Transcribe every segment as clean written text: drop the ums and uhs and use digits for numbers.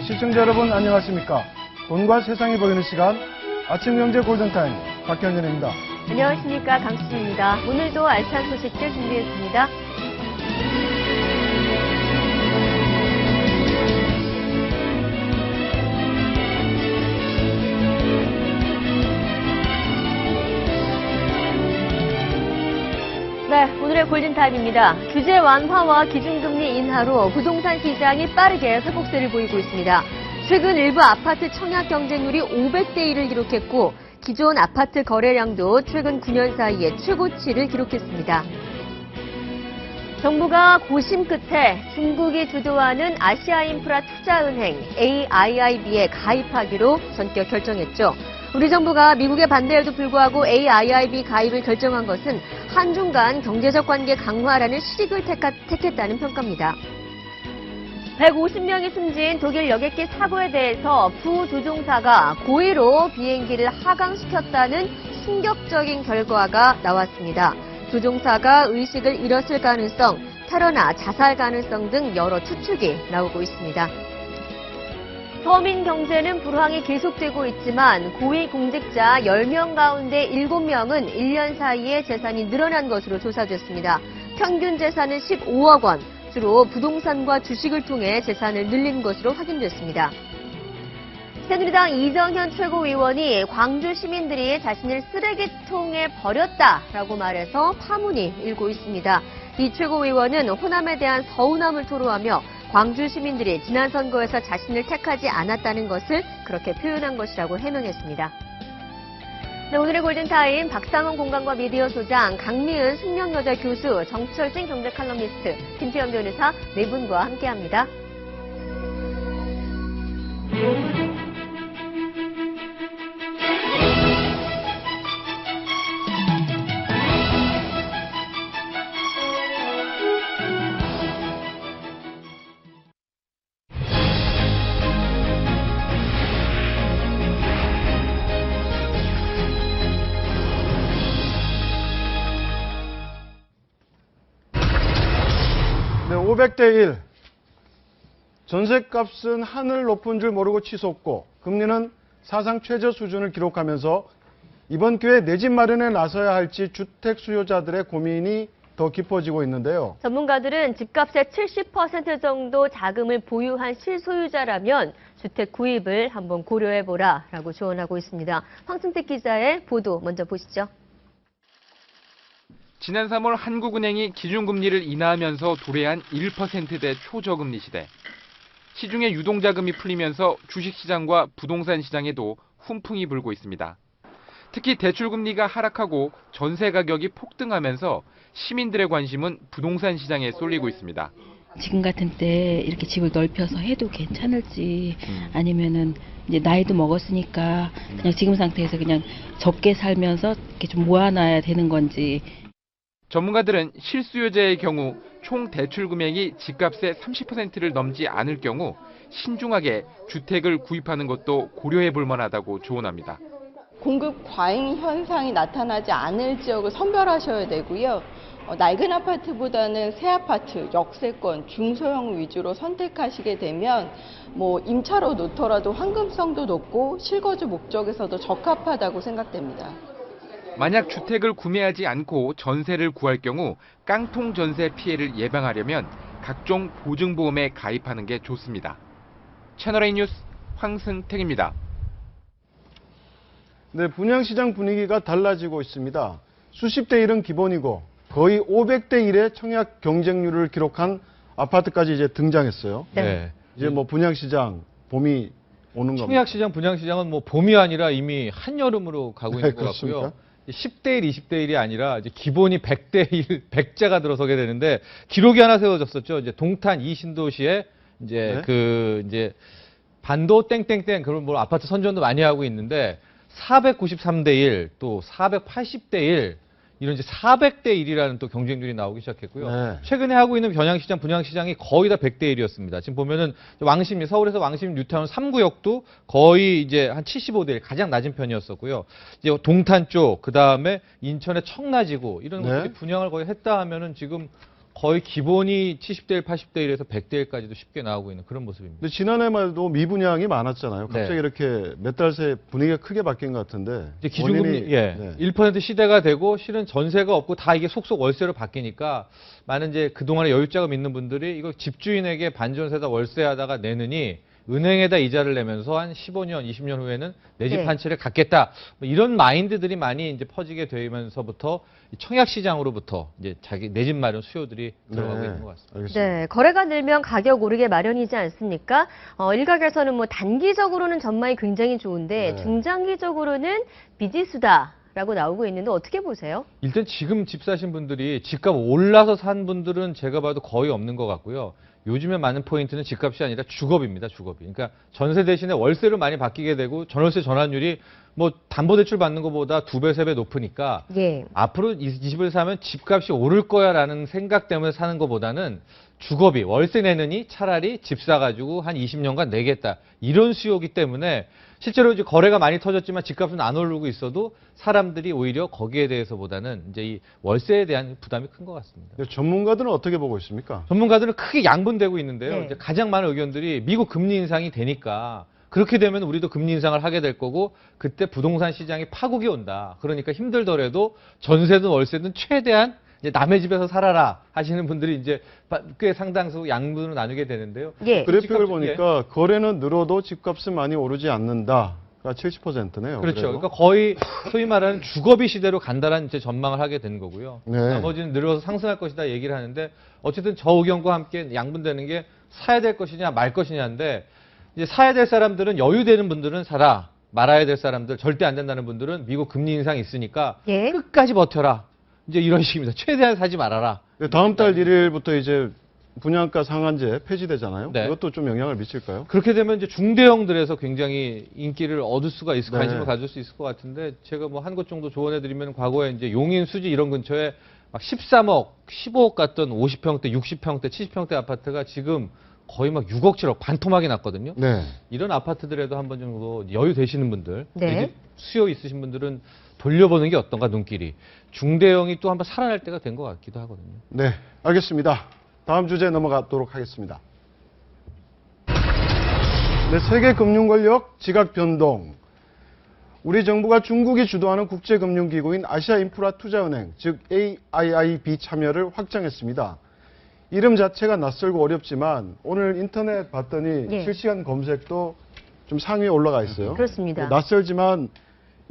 시청자 여러분 안녕하십니까. 돈과 세상이 보이는 시간 아침경제 골든타임 박경진입니다. 안녕하십니까. 강수진입니다. 오늘도 알찬 소식들 준비했습니다. 네, 오늘의 골든타임입니다. 규제 완화와 기준금리 인하로 부동산 시장이 빠르게 회복세를 보이고 있습니다. 최근 일부 아파트 청약 경쟁률이 500대 1을 기록했고 기존 아파트 거래량도 최근 9년 사이에 최고치를 기록했습니다. 정부가 고심 끝에 중국이 주도하는 아시아인프라투자은행 AIIB에 가입하기로 전격 결정했죠. 우리 정부가 미국의 반대에도 불구하고 AIIB 가입을 결정한 것은 한중 간 경제적 관계 강화라는 실익을 택했다는 평가입니다. 150명이 숨진 독일 여객기 사고에 대해서 부조종사가 고의로 비행기를 하강시켰다는 충격적인 결과가 나왔습니다. 조종사가 의식을 잃었을 가능성, 테러나 자살 가능성 등 여러 추측이 나오고 있습니다. 서민 경제는 불황이 계속되고 있지만 고위공직자 10명 가운데 7명은 1년 사이에 재산이 늘어난 것으로 조사됐습니다. 평균 재산은 15억 원, 주로 부동산과 주식을 통해 재산을 늘린 것으로 확인됐습니다. 새누리당 이정현 최고위원이 광주 시민들이 자신을 쓰레기통에 버렸다라고 말해서 파문이 일고 있습니다. 이 최고위원은 호남에 대한 서운함을 토로하며 광주 시민들이 지난 선거에서 자신을 택하지 않았다는 것을 그렇게 표현한 것이라고 해명했습니다. 네, 오늘의 골든타임 박상원 공간과 미디어 소장, 강미은 숙명여자 교수, 정철진 경제 칼럼니스트, 김태현 변호사 네 분과 함께합니다. 네, 500대 1. 전셋값은 하늘 높은 줄 모르고 치솟고 금리는 사상 최저 수준을 기록하면서 이번 기회에 내 집 마련에 나서야 할지 주택 수요자들의 고민이 더 깊어지고 있는데요. 전문가들은 집값의 70% 정도 자금을 보유한 실소유자라면 주택 구입을 한번 고려해보라라고 조언하고 있습니다. 황승택 기자의 보도 먼저 보시죠. 지난 3월 한국은행이 기준금리를 인하하면서 도래한 1%대 초저금리 시대. 시중에 유동자금이 풀리면서 주식시장과 부동산 시장에도 훈풍이 불고 있습니다. 특히 대출금리가 하락하고 전세 가격이 폭등하면서 시민들의 관심은 부동산 시장에 쏠리고 있습니다. 지금 같은 때 이렇게 집을 넓혀서 해도 괜찮을지 아니면은 이제 나이도 먹었으니까 그냥 지금 상태에서 그냥 적게 살면서 이렇게 좀 모아놔야 되는 건지. 전문가들은 실수요자의 경우 총 대출 금액이 집값의 30%를 넘지 않을 경우 신중하게 주택을 구입하는 것도 고려해 볼 만하다고 조언합니다. 공급 과잉 현상이 나타나지 않을 지역을 선별하셔야 되고요. 낡은 아파트보다는 새 아파트, 역세권, 중소형 위주로 선택하시게 되면 임차로 놓더라도 환금성도 높고 실거주 목적에서도 적합하다고 생각됩니다. 만약 주택을 구매하지 않고 전세를 구할 경우 깡통 전세 피해를 예방하려면 각종 보증보험에 가입하는 게 좋습니다. 채널A 뉴스 황승택입니다. 네, 분양시장 분위기가 달라지고 있습니다. 수십 대 1은 기본이고 거의 500대 1의 청약 경쟁률을 기록한 아파트까지 이제 등장했어요. 네. 이제 분양시장 봄이 오는 겁니다. 청약시장, 분양시장은 봄이 아니라 이미 한여름으로 가고 있는 것 그렇습니까? 같고요. 10대 1, 20대 1이 아니라 이제 기본이 100대 1, 100자가 들어서게 되는데 기록이 하나 세워졌었죠. 이제 동탄 이 신도시에 이제 네? 이제 반도 땡땡땡 그런 아파트 선전도 많이 하고 있는데 493대 1, 또 480대 1 이런 이제 400대 1이라는 또 경쟁률이 나오기 시작했고요. 네. 최근에 하고 있는 겨냥시장, 분양시장이 거의 다 100대 1이었습니다. 지금 보면은 왕십리, 서울에서 왕십리 뉴타운 3구역도 거의 이제 한 75대 1, 가장 낮은 편이었었고요. 이제 동탄 쪽, 그 다음에 인천의 청라지구 이런 네. 것들이 분양을 거의 했다 하면은 지금 거의 기본이 70대 1, 80대 1에서 100대 1까지도 쉽게 나오고 있는 그런 모습입니다. 근데 지난해만 해도 미분양이 많았잖아요. 갑자기 네. 이렇게 몇 달 새에 분위기가 크게 바뀐 것 같은데. 이제 기준금리 원인이- 예, 네. 1% 시대가 되고 실은 전세가 없고 다 이게 속속 월세로 바뀌니까 많은 이제 그동안에 여유자금 있는 분들이 이거 집주인에게 반전세다 월세하다가 내느니 은행에다 이자를 내면서 한 15년, 20년 후에는 내 집 네. 한 채를 갖겠다. 뭐 이런 마인드들이 많이 이제 퍼지게 되면서부터 청약 시장으로부터 이제 자기 내 집 마련 수요들이 들어가고 있는 것 같습니다. 알겠습니다. 네, 거래가 늘면 가격 오르게 마련이지 않습니까? 일각에서는 뭐 단기적으로는 전망이 굉장히 좋은데 네. 중장기적으로는 비지수다라고 나오고 있는데 어떻게 보세요? 일단 지금 집 사신 분들이 집값 올라서 산 분들은 제가 봐도 거의 없는 것 같고요. 요즘에 많은 포인트는 집값이 아니라 주거비입니다, 주거비. 그러니까 전세 대신에 월세로 많이 바뀌게 되고 전월세 전환율이 뭐 담보대출 받는 것보다 2배, 3배 높으니까 예. 앞으로 이 집을 사면 집값이 오를 거야라는 생각 때문에 사는 것보다는 주거비, 월세 내느니 차라리 집 사가지고 한 20년간 내겠다. 이런 수요기 때문에 실제로 이제 거래가 많이 터졌지만 집값은 안 오르고 있어도 사람들이 오히려 거기에 대해서보다는 이제 이 월세에 대한 부담이 큰 것 같습니다. 근데 전문가들은 어떻게 보고 있습니까? 전문가들은 크게 양분되고 있는데요. 네. 이제 가장 많은 의견들이 미국 금리 인상이 되니까 그렇게 되면 우리도 금리 인상을 하게 될 거고 그때 부동산 시장이 파국이 온다. 그러니까 힘들더라도 전세든 월세든 최대한 이제 남의 집에서 살아라 하시는 분들이 이제 꽤 상당수 양분으로 나누게 되는데요. 예. 그래픽을 집값- 보니까 거래는 늘어도 집값은 많이 오르지 않는다. 그러니까 70%네요. 그렇죠. 그러니까 거의 소위 말하는 주거비 시대로 간다는 이제 전망을 하게 되는 거고요. 네. 나머지는 늘어서 상승할 것이다 얘기를 하는데 어쨌든 저 의견과 함께 양분되는 게 사야 될 것이냐 말 것이냐인데 이제 사야 될 사람들은 여유되는 분들은 사라. 말아야 될 사람들 절대 안 된다는 분들은 미국 금리 인상이 있으니까 예. 끝까지 버텨라. 이제 이런 식입니다. 최대한 사지 말아라. 다음 달 1일부터 이제 분양가 상한제 폐지되잖아요. 네. 이것도 좀 영향을 미칠까요? 그렇게 되면 이제 중대형들에서 굉장히 인기를 얻을 수가 있을 네. 관심을 가질 수 있을 것 같은데 제가 뭐 한 곳 정도 조언해드리면 과거에 이제 용인 수지 이런 근처에 막 13억, 15억 갔던 50평대, 60평대, 70평대 아파트가 지금 거의 막 6억, 7억 반토막이 났거든요. 네. 이런 아파트들에도 한번 정도 여유 되시는 분들, 네. 이제 수요 있으신 분들은 돌려보는 게 어떤가 눈길이. 중대형이 또 한번 살아날 때가 된 것 같기도 하거든요. 네. 알겠습니다. 다음 주제 넘어가도록 하겠습니다. 네, 세계 금융 권력 지각 변동. 우리 정부가 중국이 주도하는 국제금융기구인 아시아인프라투자은행, 즉 AIIB 참여를 확정했습니다. 이름 자체가 낯설고 어렵지만 오늘 인터넷 봤더니 예. 실시간 검색도 좀 상위에 올라가 있어요. 그렇습니다. 낯설지만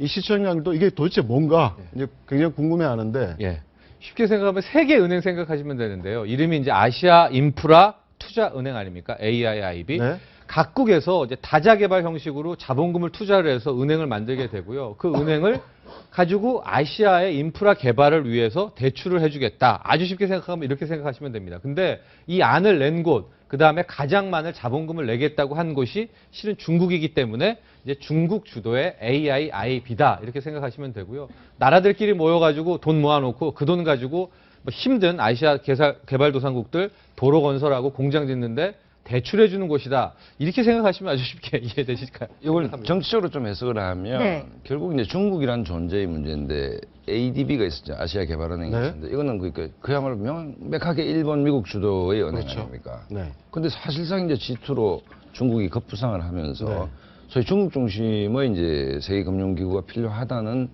이 시청자들도 이게 도대체 뭔가 이제 굉장히 궁금해하는데 예. 쉽게 생각하면 세계은행 생각하시면 되는데요. 이름이 이제 아시아 인프라 투자은행 아닙니까? AIIB. 네. 각국에서 이제 다자개발 형식으로 자본금을 투자를 해서 은행을 만들게 되고요. 그 은행을 가지고 아시아의 인프라 개발을 위해서 대출을 해주겠다. 아주 쉽게 생각하면 이렇게 생각하시면 됩니다. 근데 이 안을 낸 곳, 그 다음에 가장 많은 자본금을 내겠다고 한 곳이 실은 중국이기 때문에 이제 중국 주도의 AIIB다. 이렇게 생각하시면 되고요. 나라들끼리 모여가지고 돈 모아놓고 그 돈 가지고 뭐 힘든 아시아 개발도상국들 도로 건설하고 공장 짓는데 대출해주는 곳이다. 이렇게 생각하시면 아주 쉽게 이해되실까요? 이걸 정치적으로 좀 해석을 하면 네. 결국 이제 중국이라는 존재의 문제인데 ADB가 있었죠. 아시아 개발은행이 네. 있었는데 이거는 그야말로 명백하게 일본, 미국 주도의 은행 그렇죠. 아닙니까? 네. 근데 사실상 이제 G2로 중국이 급부상을 하면서 네. 소위 중국 중심의 이제 세계 금융기구가 필요하다는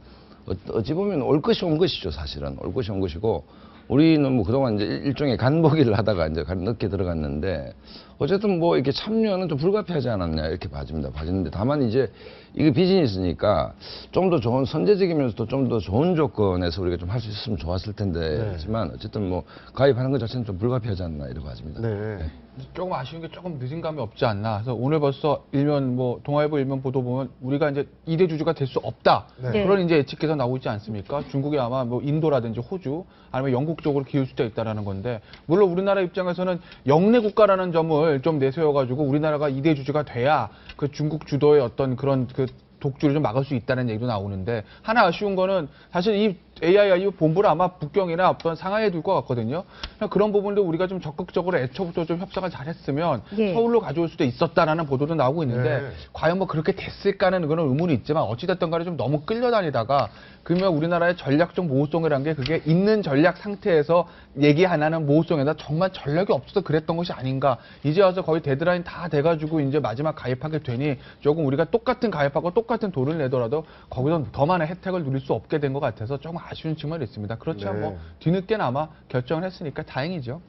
어찌 보면 올 것이 온 것이죠. 사실은 올 것이 온 것이고 우리는 뭐 그동안 이제 일종의 간보기를 하다가 이제 늦게 들어갔는데 어쨌든 뭐 이렇게 참여는 좀 불가피하지 않았냐 이렇게 봐집니다. 다만 이제 이게 비즈니스니까 좀 더 좋은 선제적이면서도 좀 더 좋은 조건에서 우리가 좀 할 수 있었으면 좋았을 텐데 네. 하지만 어쨌든 뭐 가입하는 것 자체는 좀 불가피하지 않나 이렇게 봐집니다. 네. 조금 아쉬운 게 조금 늦은 감이 없지 않나. 그래서 오늘 벌써 일면 뭐 동아일보 일면 보도 보면 우리가 이제 2대 주주가 될 수 없다. 네. 그런 이제 예측해서 나오고 있지 않습니까? 중국이 아마 뭐 인도라든지 호주 아니면 영국 쪽으로 기울 수도 있다라는 건데 물론 우리나라 입장에서는 영내 국가라는 점을 좀 내세워가지고 우리나라가 2대 주주가 돼야 그 중국 주도의 어떤 그런 그 독주를 좀 막을 수 있다는 얘기도 나오는데 하나 아쉬운 거는 사실 이 AI 본부를 아마 북경이나 어떤 상하이에 둘 것 같거든요. 그런 부분도 우리가 좀 적극적으로 애초부터 좀 협상을 잘했으면 예. 서울로 가져올 수도 있었다라는 보도도 나오고 있는데 네. 과연 뭐 그렇게 됐을까는 그런 의문이 있지만 어찌됐든 간에 좀 너무 끌려다니다가 그러면 우리나라의 전략적 모호성이라는 게 그게 있는 전략 상태에서 얘기 안 하는 모호성에다 정말 전략이 없어서 그랬던 것이 아닌가. 이제 와서 거의 데드라인 다 돼가지고 이제 마지막 가입하게 되니 조금 우리가 똑같은 가입하고 똑같은 돈을 내더라도 거기서 더 많은 혜택을 누릴 수 없게 된 것 같아서 조금 아쉬운 측면이 있습니다. 그렇지만 네. 뭐 뒤늦게나마 결정을 했으니까 다행이죠.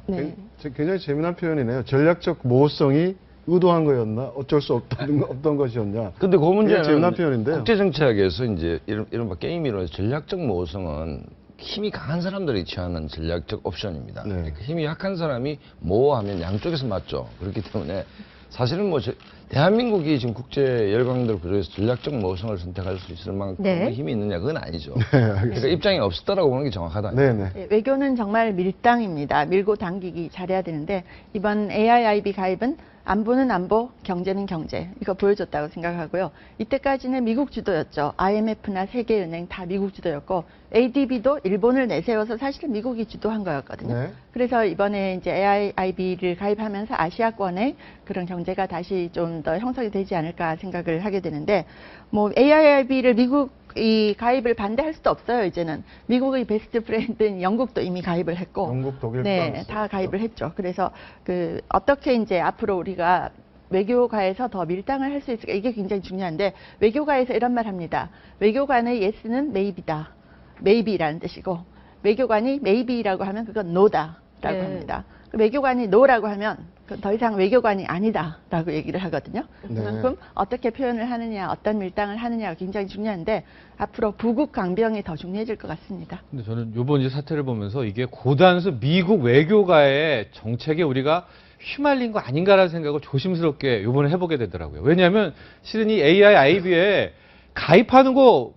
네. 굉장히 재미난 표현이네요. 전략적 모호성이 의도한 거였나? 어쩔 수 없던 것이었냐? 근데 그 문제는 재미난 표현인데요. 국제정치학에서 이제 이른바 게임이로 전략적 모호성은 힘이 강한 사람들이 취하는 전략적 옵션입니다. 네. 그러니까 힘이 약한 사람이 모호하면 양쪽에서 맞죠. 그렇기 때문에 사실은 뭐 대한민국이 지금 국제 열강들 구조에서 전략적 모호성을 선택할 수 있을 만큼 네. 힘이 있느냐 그건 아니죠. 알겠습니다. 그러니까 입장이 없었다라고 보는 게 정확하다. 네네. 예, 외교는 정말 밀당입니다. 밀고 당기기 잘해야 되는데 이번 AIIB 가입은 안보는 안보, 경제는 경제. 이거 보여줬다고 생각하고요. 이때까지는 미국 주도였죠. IMF나 세계은행 다 미국 주도였고 ADB도 일본을 내세워서 사실 미국이 주도한 거였거든요. 네. 그래서 이번에 이제 AIIB를 가입하면서 아시아권의 그런 경제가 다시 좀 더 형성이 되지 않을까 생각을 하게 되는데 뭐 AIIB를 미국이 가입을 반대할 수도 없어요. 이제는 미국의 베스트 프렌드인 영국도 이미 가입을 했고, 영국, 독일, 네, 프랑스. 다 가입을 했죠. 그래서 그 어떻게 이제 앞으로 우리가 외교가에서 더 밀당을 할 수 있을까 이게 굉장히 중요한데 외교가에서 이런 말 합니다. 외교관의 yes는 maybe다. maybe라는 뜻이고 외교관이 maybe라고 하면 그건 no다라고 네. 합니다. 외교관이 no라고 하면 그건 더 이상 외교관이 아니다라고 얘기를 하거든요. 네. 그만큼 어떻게 표현을 하느냐, 어떤 밀당을 하느냐가 굉장히 중요한데 앞으로 부국 강병이 더 중요해질 것 같습니다. 근데 저는 이번 이제 사태를 보면서 이게 고단수 미국 외교가의 정책에 우리가 휘말린 거 아닌가라는 생각을 조심스럽게 이번에 해보게 되더라고요. 왜냐하면 실은 이 AIIB에 가입하는 거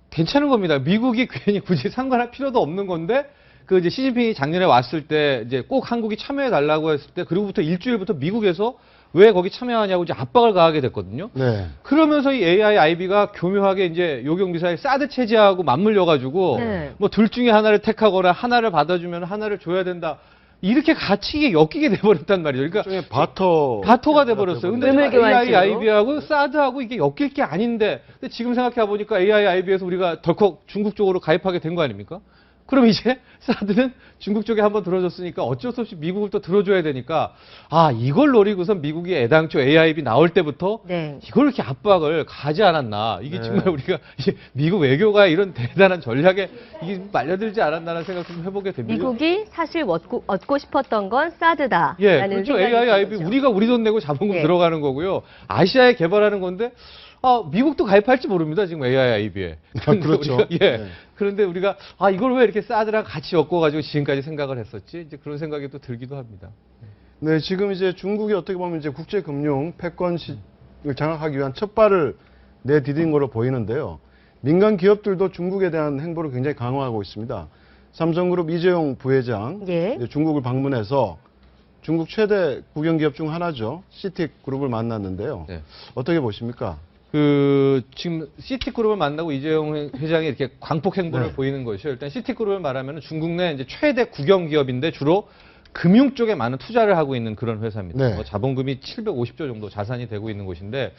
괜찮은 겁니다. 미국이 괜히 굳이 상관할 필요도 없는 건데 그 이제 시진핑이 작년에 왔을 때 이제 꼭 한국이 참여해 달라고 했을 때 그리고부터 일주일부터 미국에서 왜 거기 참여하냐고 이제 압박을 가하게 됐거든요. 네. 그러면서 이 AIIB가 교묘하게 이제 요경미사일 사드 체제하고 맞물려 가지고 네. 뭐 둘 중에 하나를 택하거나 하나를 받아주면 하나를 줘야 된다. 이렇게 같이 엮이게 돼버렸단 말이죠. 그러니까 일종의 바터가 바토가 돼버렸어요. 근데 의물교환식으로. AIIB하고 사드하고 이게 엮일 게 아닌데, 근데 지금 생각해 보니까 AIIB에서 우리가 덜컥 중국 쪽으로 가입하게 된 거 아닙니까? 그럼 이제 사드는 중국 쪽에 한번 들어줬으니까 어쩔 수 없이 미국을 또 들어줘야 되니까 아 이걸 노리고선 미국이 애당초 AIIB 나올 때부터 네. 이걸 이렇게 압박을 가지 않았나. 이게 네. 정말 우리가 이제 미국 외교가의 이런 대단한 전략에 이게 말려들지 않았나라는 생각 좀 해보게 됩니다. 미국이 사실 얻고 싶었던 건 사드다라는 예, 그렇죠. 생각이 AIIB 들죠. 우리가 우리 돈 내고 자본금 예. 들어가는 거고요. 아시아에 개발하는 건데 미국도 가입할지 모릅니다. 지금 AIIB에. 그렇죠. 예. 네. 그런데 우리가 이걸 왜 이렇게 사드랑 같이 엮어가지고 지금까지 생각을 했었지? 이제 그런 생각이 또 들기도 합니다. 네, 지금 이제 중국이 어떻게 보면 이제 국제금융 패권을 장악하기 위한 첫 발을 내디딘 걸로 보이는데요. 민간 기업들도 중국에 대한 행보를 굉장히 강화하고 있습니다. 삼성그룹 이재용 부회장 예. 이제 중국을 방문해서 중국 최대 국영기업 중 하나죠. 시티그룹을 만났는데요. 네. 어떻게 보십니까? 지금 시티그룹을 만나고 이재용 회장이 이렇게 광폭 행보를 네. 보이는 것이요. 일단 시티그룹을 말하면 중국 내 이제 최대 국영 기업인데 주로 금융 쪽에 많은 투자를 하고 있는 그런 회사입니다. 네. 뭐 자본금이 750조 정도 자산이 되고 있는 곳인데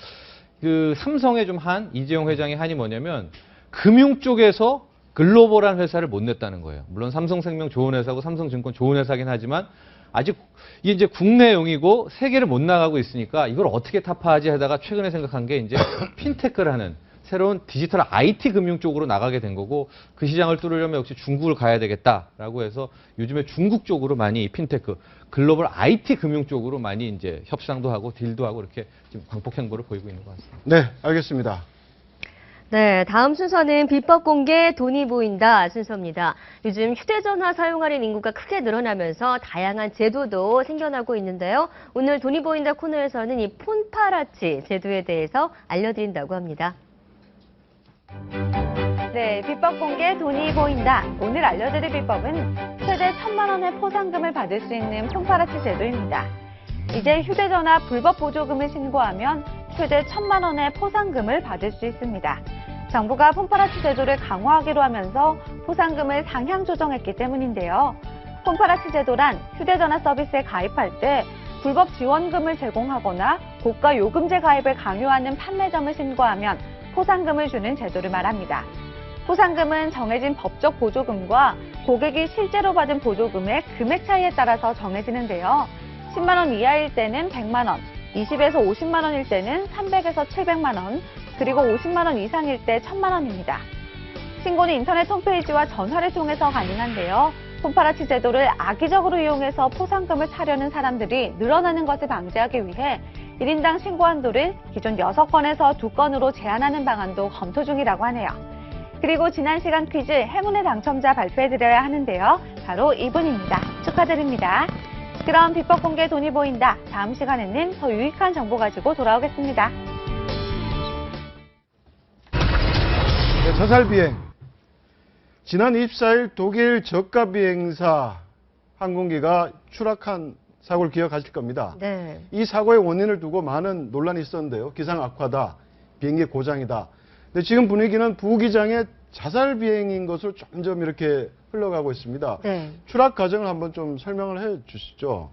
그 삼성의 좀 이재용 회장의 한이 뭐냐면 금융 쪽에서 글로벌한 회사를 못 냈다는 거예요. 물론 삼성생명 좋은 회사고 삼성증권 좋은 회사긴 하지만 아직 이게 이제 국내용이고 세계를 못 나가고 있으니까 이걸 어떻게 타파하지 하다가 최근에 생각한 게 이제 핀테크를 하는 새로운 디지털 IT 금융 쪽으로 나가게 된 거고 그 시장을 뚫으려면 역시 중국을 가야 되겠다라고 해서 요즘에 중국 쪽으로 많이 핀테크 글로벌 IT 금융 쪽으로 많이 이제 협상도 하고 딜도 하고 이렇게 지금 광폭 행보를 보이고 있는 것 같습니다. 네, 알겠습니다. 네, 다음 순서는 비법 공개 돈이 보인다 순서입니다. 요즘 휴대전화 사용하는 인구가 크게 늘어나면서 다양한 제도도 생겨나고 있는데요. 오늘 돈이 보인다 코너에서는 이 폰파라치 제도에 대해서 알려드린다고 합니다. 네, 비법 공개 돈이 보인다. 오늘 알려드릴 비법은 최대 1,000만 원의 포상금을 받을 수 있는 폰파라치 제도입니다. 이제 휴대전화 불법 보조금을 신고하면 최대 1,000만 원의 포상금을 받을 수 있습니다. 정부가 폼파라치 제도를 강화하기로 하면서 포상금을 상향 조정했기 때문인데요. 폼파라치 제도란 휴대전화 서비스에 가입할 때 불법 지원금을 제공하거나 고가 요금제 가입을 강요하는 판매점을 신고하면 포상금을 주는 제도를 말합니다. 포상금은 정해진 법적 보조금과 고객이 실제로 받은 보조금의 금액 차이에 따라서 정해지는데요. 10만 원 이하일 때는 100만 원, 20에서 50만 원일 때는 300에서 700만 원, 그리고 50만 원 이상일 때 1000만 원입니다. 신고는 인터넷 홈페이지와 전화를 통해서 가능한데요. 폼파라치 제도를 악의적으로 이용해서 포상금을 차려는 사람들이 늘어나는 것을 방지하기 위해 1인당 신고 한도를 기존 6건에서 2건으로 제한하는 방안도 검토 중이라고 하네요. 그리고 지난 시간 퀴즈 행운의 당첨자 발표해드려야 하는데요. 바로 이분입니다. 축하드립니다. 그럼 비법 공개 돈이 보인다. 다음 시간에는 더 유익한 정보 가지고 돌아오겠습니다. 네, 자살 비행. 지난 24일 독일 저가 비행사 항공기가 추락한 사고를 기억하실 겁니다. 네. 이 사고의 원인을 두고 많은 논란이 있었는데요. 기상 악화다, 비행기 고장이다. 근데 지금 분위기는 부기장의 자살 비행인 것으로 점점 이렇게 흘러가고 있습니다. 네. 추락 과정을 한번 좀 설명을 해 주시죠.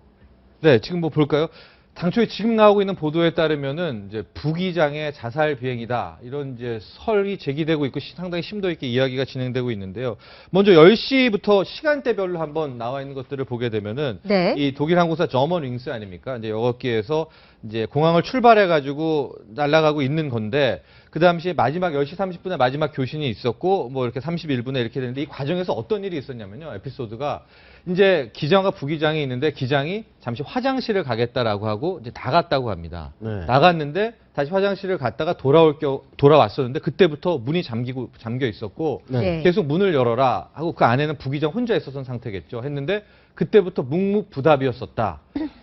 네, 지금 뭐 볼까요? 당초에 지금 나오고 있는 보도에 따르면은 이제 부기장의 자살 비행이다. 이런 이제 설이 제기되고 있고 상당히 심도 있게 이야기가 진행되고 있는데요. 먼저 10시부터 시간대별로 한번 나와 있는 것들을 보게 되면은 네. 이 독일 항공사 저먼윙스 아닙니까? 이제 여기에서 이제 공항을 출발해 가지고 날아가고 있는 건데 그 당시에 마지막 10시 30분에 마지막 교신이 있었고 뭐 이렇게 31분에 이렇게 되는데 이 과정에서 어떤 일이 있었냐면요. 에피소드가 이제 기장과 부기장이 있는데 기장이 잠시 화장실을 가겠다라고 하고 이제 나갔다고 합니다. 네. 나갔는데 다시 화장실을 갔다가 돌아왔었는데 그때부터 문이 잠겨 있었고 네. 계속 문을 열어라 하고 그 안에는 부기장 혼자 있었던 상태겠죠. 했는데 그때부터 묵묵부답이었었다.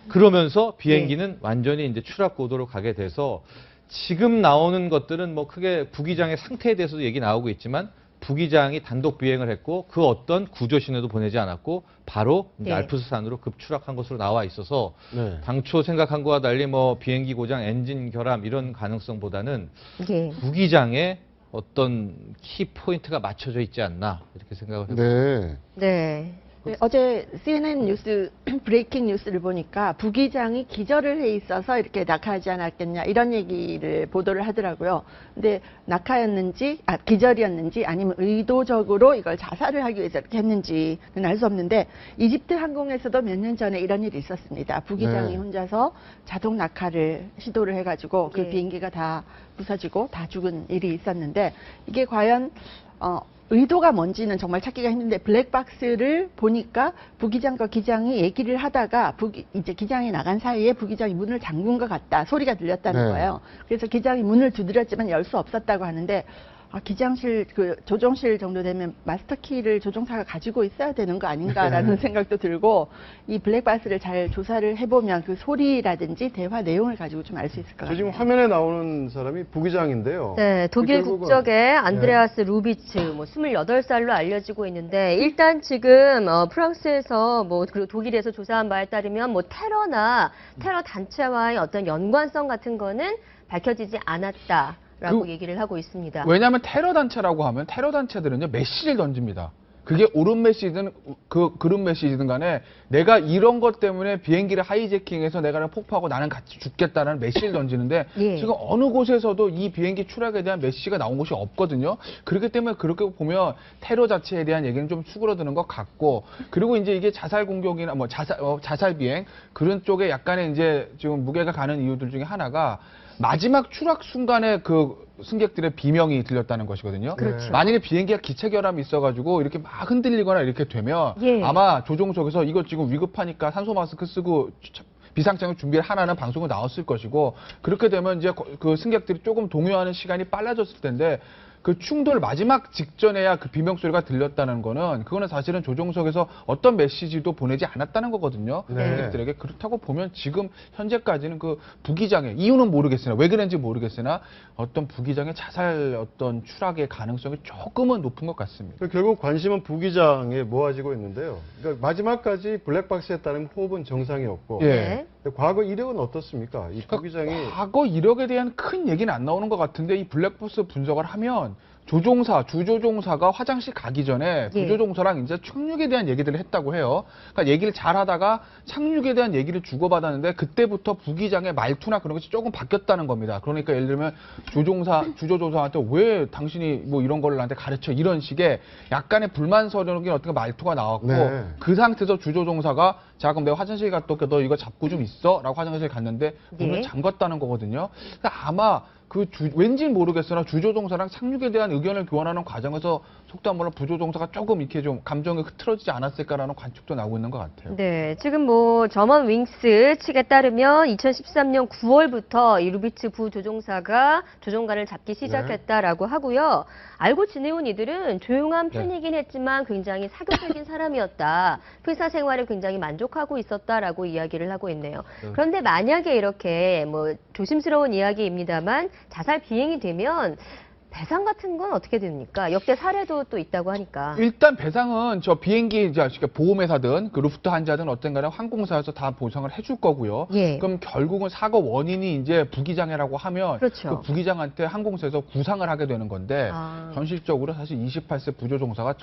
그러면서 비행기는 완전히 이제 추락 고도로 가게 돼서 지금 나오는 것들은 뭐 크게 부기장의 상태에 대해서도 얘기 나오고 있지만 부기장이 단독 비행을 했고 그 어떤 구조 신호도 보내지 않았고 바로 이제 네. 알프스산으로 급추락한 것으로 나와 있어서 네. 당초 생각한 것과 달리 뭐 비행기 고장, 엔진 결함 이런 가능성보다는 예. 부기장의 어떤 키 포인트가 맞춰져 있지 않나 이렇게 생각을 해요. 네. 네. 네, 어제 CNN 뉴스 브레이킹 뉴스를 보니까 부기장이 기절을 해 있어서 이렇게 낙하하지 않았겠냐 이런 얘기를 보도를 하더라고요. 근데 낙하였는지 기절이었는지 아니면 의도적으로 이걸 자살을 하기 위해서 이렇게 했는지는 알 수 없는데 이집트 항공에서도 몇 년 전에 이런 일이 있었습니다. 부기장이 네. 혼자서 자동 낙하를 시도를 해가지고 그 예. 비행기가 다 부서지고 다 죽은 일이 있었는데 이게 과연 의도가 뭔지는 정말 찾기가 힘든데 블랙박스를 보니까 부기장과 기장이 얘기를 하다가 이제 기장이 나간 사이에 부기장이 문을 잠근 것 같다 소리가 들렸다는 네. 거예요. 그래서 기장이 문을 두드렸지만 열 수 없었다고 하는데 기장실 그 조종실 정도 되면 마스터 키를 조종사가 가지고 있어야 되는 거 아닌가라는 생각도 들고 이 블랙박스를 잘 조사를 해보면 그 소리라든지 대화 내용을 가지고 좀 알 수 있을 것 저 같아요. 지금 화면에 나오는 사람이 부기장인데요. 네, 독일 결국은- 국적의 안드레아스 루비츠, 뭐 28살로 알려지고 있는데 일단 지금 프랑스에서 뭐 그리고 독일에서 조사한 바에 따르면 뭐 테러나 테러 단체와의 어떤 연관성 같은 거는 밝혀지지 않았다라고 얘기를 하고 있습니다. 왜냐하면 테러 단체라고 하면 테러 단체들은요 메시지를 던집니다. 그게 옳은 메시지든 그런 메시지든 간에 내가 이런 것 때문에 비행기를 하이제킹해서 내가 폭파하고 나는 같이 죽겠다는 메시지를 던지는데 예. 지금 어느 곳에서도 이 비행기 추락에 대한 메시지가 나온 곳이 없거든요. 그렇기 때문에 그렇게 보면 테러 자체에 대한 얘기는 좀 수그러드는 것 같고 그리고 이제 이게 자살 공격이나 뭐 자살 비행 그런 쪽에 약간의 이제 지금 무게가 가는 이유들 중에 하나가 마지막 추락 순간에 그 승객들의 비명이 들렸다는 것이거든요. 그렇죠. 만약에 비행기가 기체 결함이 있어가지고 이렇게 막 흔들리거나 이렇게 되면 예. 아마 조종석에서 이거 지금 위급하니까 산소 마스크 쓰고 비상장을 준비를 하라는 방송이 나왔을 것이고 그렇게 되면 이제 그 승객들이 조금 동요하는 시간이 빨라졌을 텐데 그 충돌 마지막 직전에야 그 비명 소리가 들렸다는 거는 그거는 사실은 조종석에서 어떤 메시지도 보내지 않았다는 거거든요. 네. 승객들에게 그렇다고 보면 지금 현재까지는 그 부기장의 이유는 모르겠으나 왜 그런지 모르겠으나 어떤 부기장의 자살 어떤 추락의 가능성이 조금은 높은 것 같습니다. 결국 관심은 부기장에 모아지고 있는데요. 그러니까 마지막까지 블랙박스에 따른 호흡은 정상이었고 예. 네. 근데 과거 이력은 어떻습니까? 이 부기장이 과거 이력에 대한 큰 얘기는 안 나오는 것 같은데 이 블랙박스 분석을 하면 주조종사가 화장실 가기 전에 예. 부조종사랑 이제 착륙에 대한 얘기들을 했다고 해요. 그러니까 얘기를 잘 하다가 착륙에 대한 얘기를 주고받았는데 그때부터 부기장의 말투나 그런 것이 조금 바뀌었다는 겁니다. 그러니까 예를 들면 주조종사한테 왜 당신이 뭐 이런 걸 나한테 가르쳐 이런 식의 약간의 불만스러운 어떤 말투가 나왔고 네. 그 상태에서 주조종사가 자 그럼 내가 화장실 갔다 올게 너 이거 잡고 좀 있어 라고 화장실에 갔는데 문을 예. 잠갔다는 거거든요. 그러니까 아마 왠지는 모르겠으나 주조종사랑 착륙에 대한 의견을 교환하는 과정에서 속담 말로 부조종사가 조금 이렇게 좀 감정이 흐트러지지 않았을까라는 관측도 나오고 있는 것 같아요. 네, 지금 뭐 점원 윙스 측에 따르면 2013년 9월부터 이 루비츠 부조종사가 조종관을 잡기 시작했다라고 하고요. 알고 지내온 이들은 조용한 편이긴 했지만 굉장히 사교적인 사람이었다. 회사 생활에 굉장히 만족하고 있었다라고 이야기를 하고 있네요. 그런데 만약에 이렇게 뭐 조심스러운 이야기입니다만 자살 비행이 되면 배상 같은 건 어떻게 됩니까? 역대 사례도 또 있다고 하니까. 일단 배상은 저 비행기 이제 보험회사든 그 루프트한자든 어떤 간에 항공사에서 다 보상을 해줄 거고요. 예. 그럼 결국은 사고 원인이 이제 부기장이라고 하면 그렇죠. 그 부기장한테 항공사에서 구상을 하게 되는 건데 현실적으로 사실 28세 부조종사가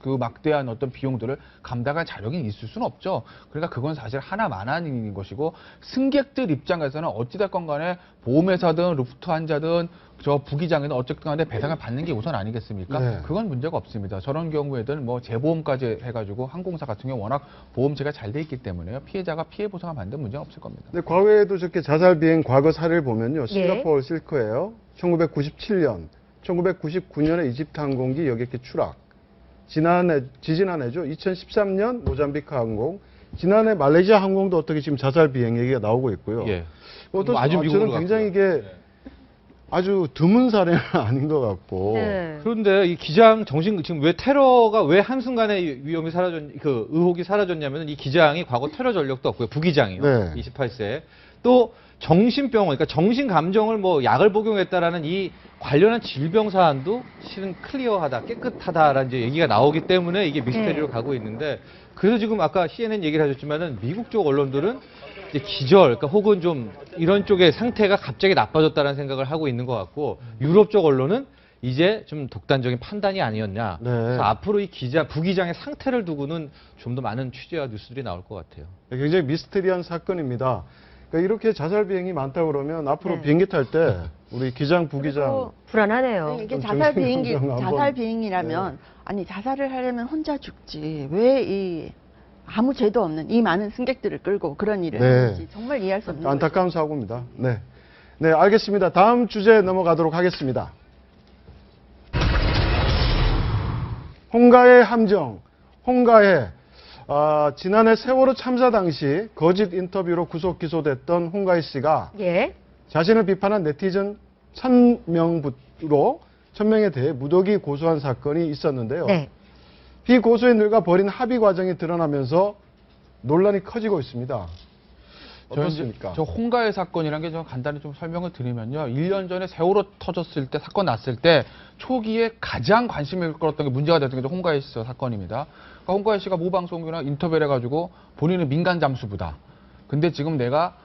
그 막대한 어떤 비용들을 감당할 자력이 있을 수는 없죠. 그러니까 그건 사실 하나만한 것이고 승객들 입장에서는 어찌됐건 간에 보험회사든 루프트한자든 저 부기장이든 어쨌든 간에 배상을 받는 게 우선 아니겠습니까? 네. 그건 문제가 없습니다. 저런 경우에는 뭐 재보험까지 해가지고 항공사 같은 경우 워낙 보험체가 잘 돼 있기 때문에요. 피해자가 피해 보상을 받는 문제는 없을 겁니다. 근데 과거에도 저렇게 자살 비행 과거 사례를 보면요. 싱가포르 실크에요. 1997년, 1999년에 이집트 항공기 여객기 추락. 지지난해죠. 2013년 모잠비크 항공, 지난해 말레이시아 항공도 어떻게 지금 자살 비행 얘기가 나오고 있고요. 예. 또 아주 저는 미국으로 굉장히 이게 아주 드문 사례는 아닌 것 같고. 네. 그런데 이 기장 지금 왜 테러가 왜 한순간에 위험이 그 의혹이 사라졌냐면 이 기장이 과거 테러 전력도 없고요. 부기장이요. 네. 28세. 또 정신병원, 그러니까 정신감정을 뭐 약을 복용했다라는 이 관련한 질병 사안도 실은 클리어하다, 깨끗하다라는 이제 얘기가 나오기 때문에 이게 미스테리로 가고 있는데 그래서 지금 아까 CNN 얘기를 하셨지만은 미국 쪽 언론들은 이제 기절, 그러니까 혹은 좀 이런 쪽의 상태가 갑자기 나빠졌다는 생각을 하고 있는 것 같고 유럽 쪽 언론은 이제 좀 독단적인 판단이 아니었냐. 네. 그래서 앞으로 이 부기장의 상태를 두고는 좀 더 많은 취재와 뉴스들이 나올 것 같아요. 굉장히 미스테리한 사건입니다. 그러니까 이렇게 자살 비행이 많다 그러면 앞으로 네. 비행기 탈 때 우리 기장, 부기장 불안하네요. 이게 좀 자살 비행기, 정신 건강 자살 한번. 비행이라면 아니 자살을 하려면 혼자 죽지 왜 이 아무 죄도 없는 이 많은 승객들을 끌고 그런 일을 네. 하는지 정말 이해할 수 없는 거죠. 안타까운 사고입니다. 네. 네, 알겠습니다. 다음 주제 넘어가도록 하겠습니다. 홍가의 함정. 홍가의 지난해 세월호 참사 당시 거짓 인터뷰로 구속 기소됐던 홍가희 씨가 예. 자신을 비판한 네티즌 1000명에 대해 무더기 고소한 사건이 있었는데요. 네. 피고소인들과 벌인 합의 과정이 드러나면서 논란이 커지고 있습니다. 어떻습니까? 저 홍가의 사건이라는 게 좀 간단히 좀 설명을 드리면요. 1년 전에 세월호 터졌을 때, 사건 났을 때 초기에 가장 관심을 끌었던 게 문제가 됐던 게 홍가희 씨 사건입니다. 그러니까 홍가희 씨가 모 방송이나 인터뷰를 해가지고 본인은 민간 잠수부다. 근데 지금 내가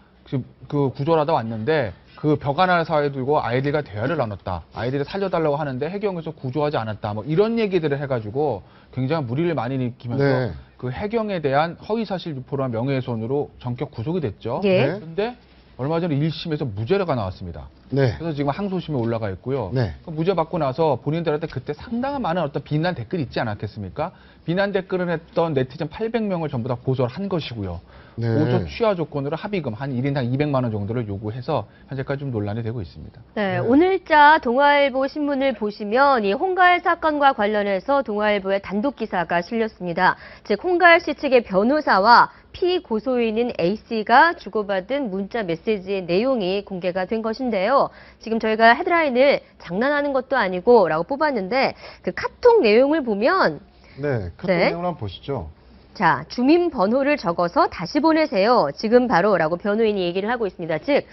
그 구조하다 왔는데 그 벽 하나를 사이에 두고 아이들과 대화를 나눴다. 아이들을 살려달라고 하는데 해경에서 구조하지 않았다. 뭐 이런 얘기들을 해가지고 굉장히 무리를 많이 일으키면서 네. 그 해경에 대한 허위사실 유포나 명예훼손으로 전격 구속이 됐죠. 예. 네. 근데 얼마 전에 1심에서 무죄가 나왔습니다. 네. 그래서 지금 항소심에 올라가 있고요. 네. 그 무죄 받고 나서 본인들한테 그때 상당한 많은 어떤 비난 댓글이 있지 않았겠습니까? 비난 댓글을 했던 네티즌 800명을 전부 다 고소를 한 것이고요. 네. 고소 취하 조건으로 합의금 한 1인당 200만 원 정도를 요구해서 현재까지 좀 논란이 되고 있습니다. 네, 오늘자 동아일보 신문을 보시면 이 홍가을 사건과 관련해서 동아일보의 단독 기사가 실렸습니다. 즉 홍가을 씨 측의 변호사와 피고소인인 A씨가 주고받은 문자 메시지의 내용이 공개가 된 것인데요. 지금 저희가 헤드라인을 장난하는 것도 아니고 라고 뽑았는데 그 카톡 내용을 보면 네. 카톡 네. 내용을 한번 보시죠. 자, 주민번호를 적어서 다시 보내세요. 지금 바로라고 변호인이 얘기를 하고 있습니다. 즉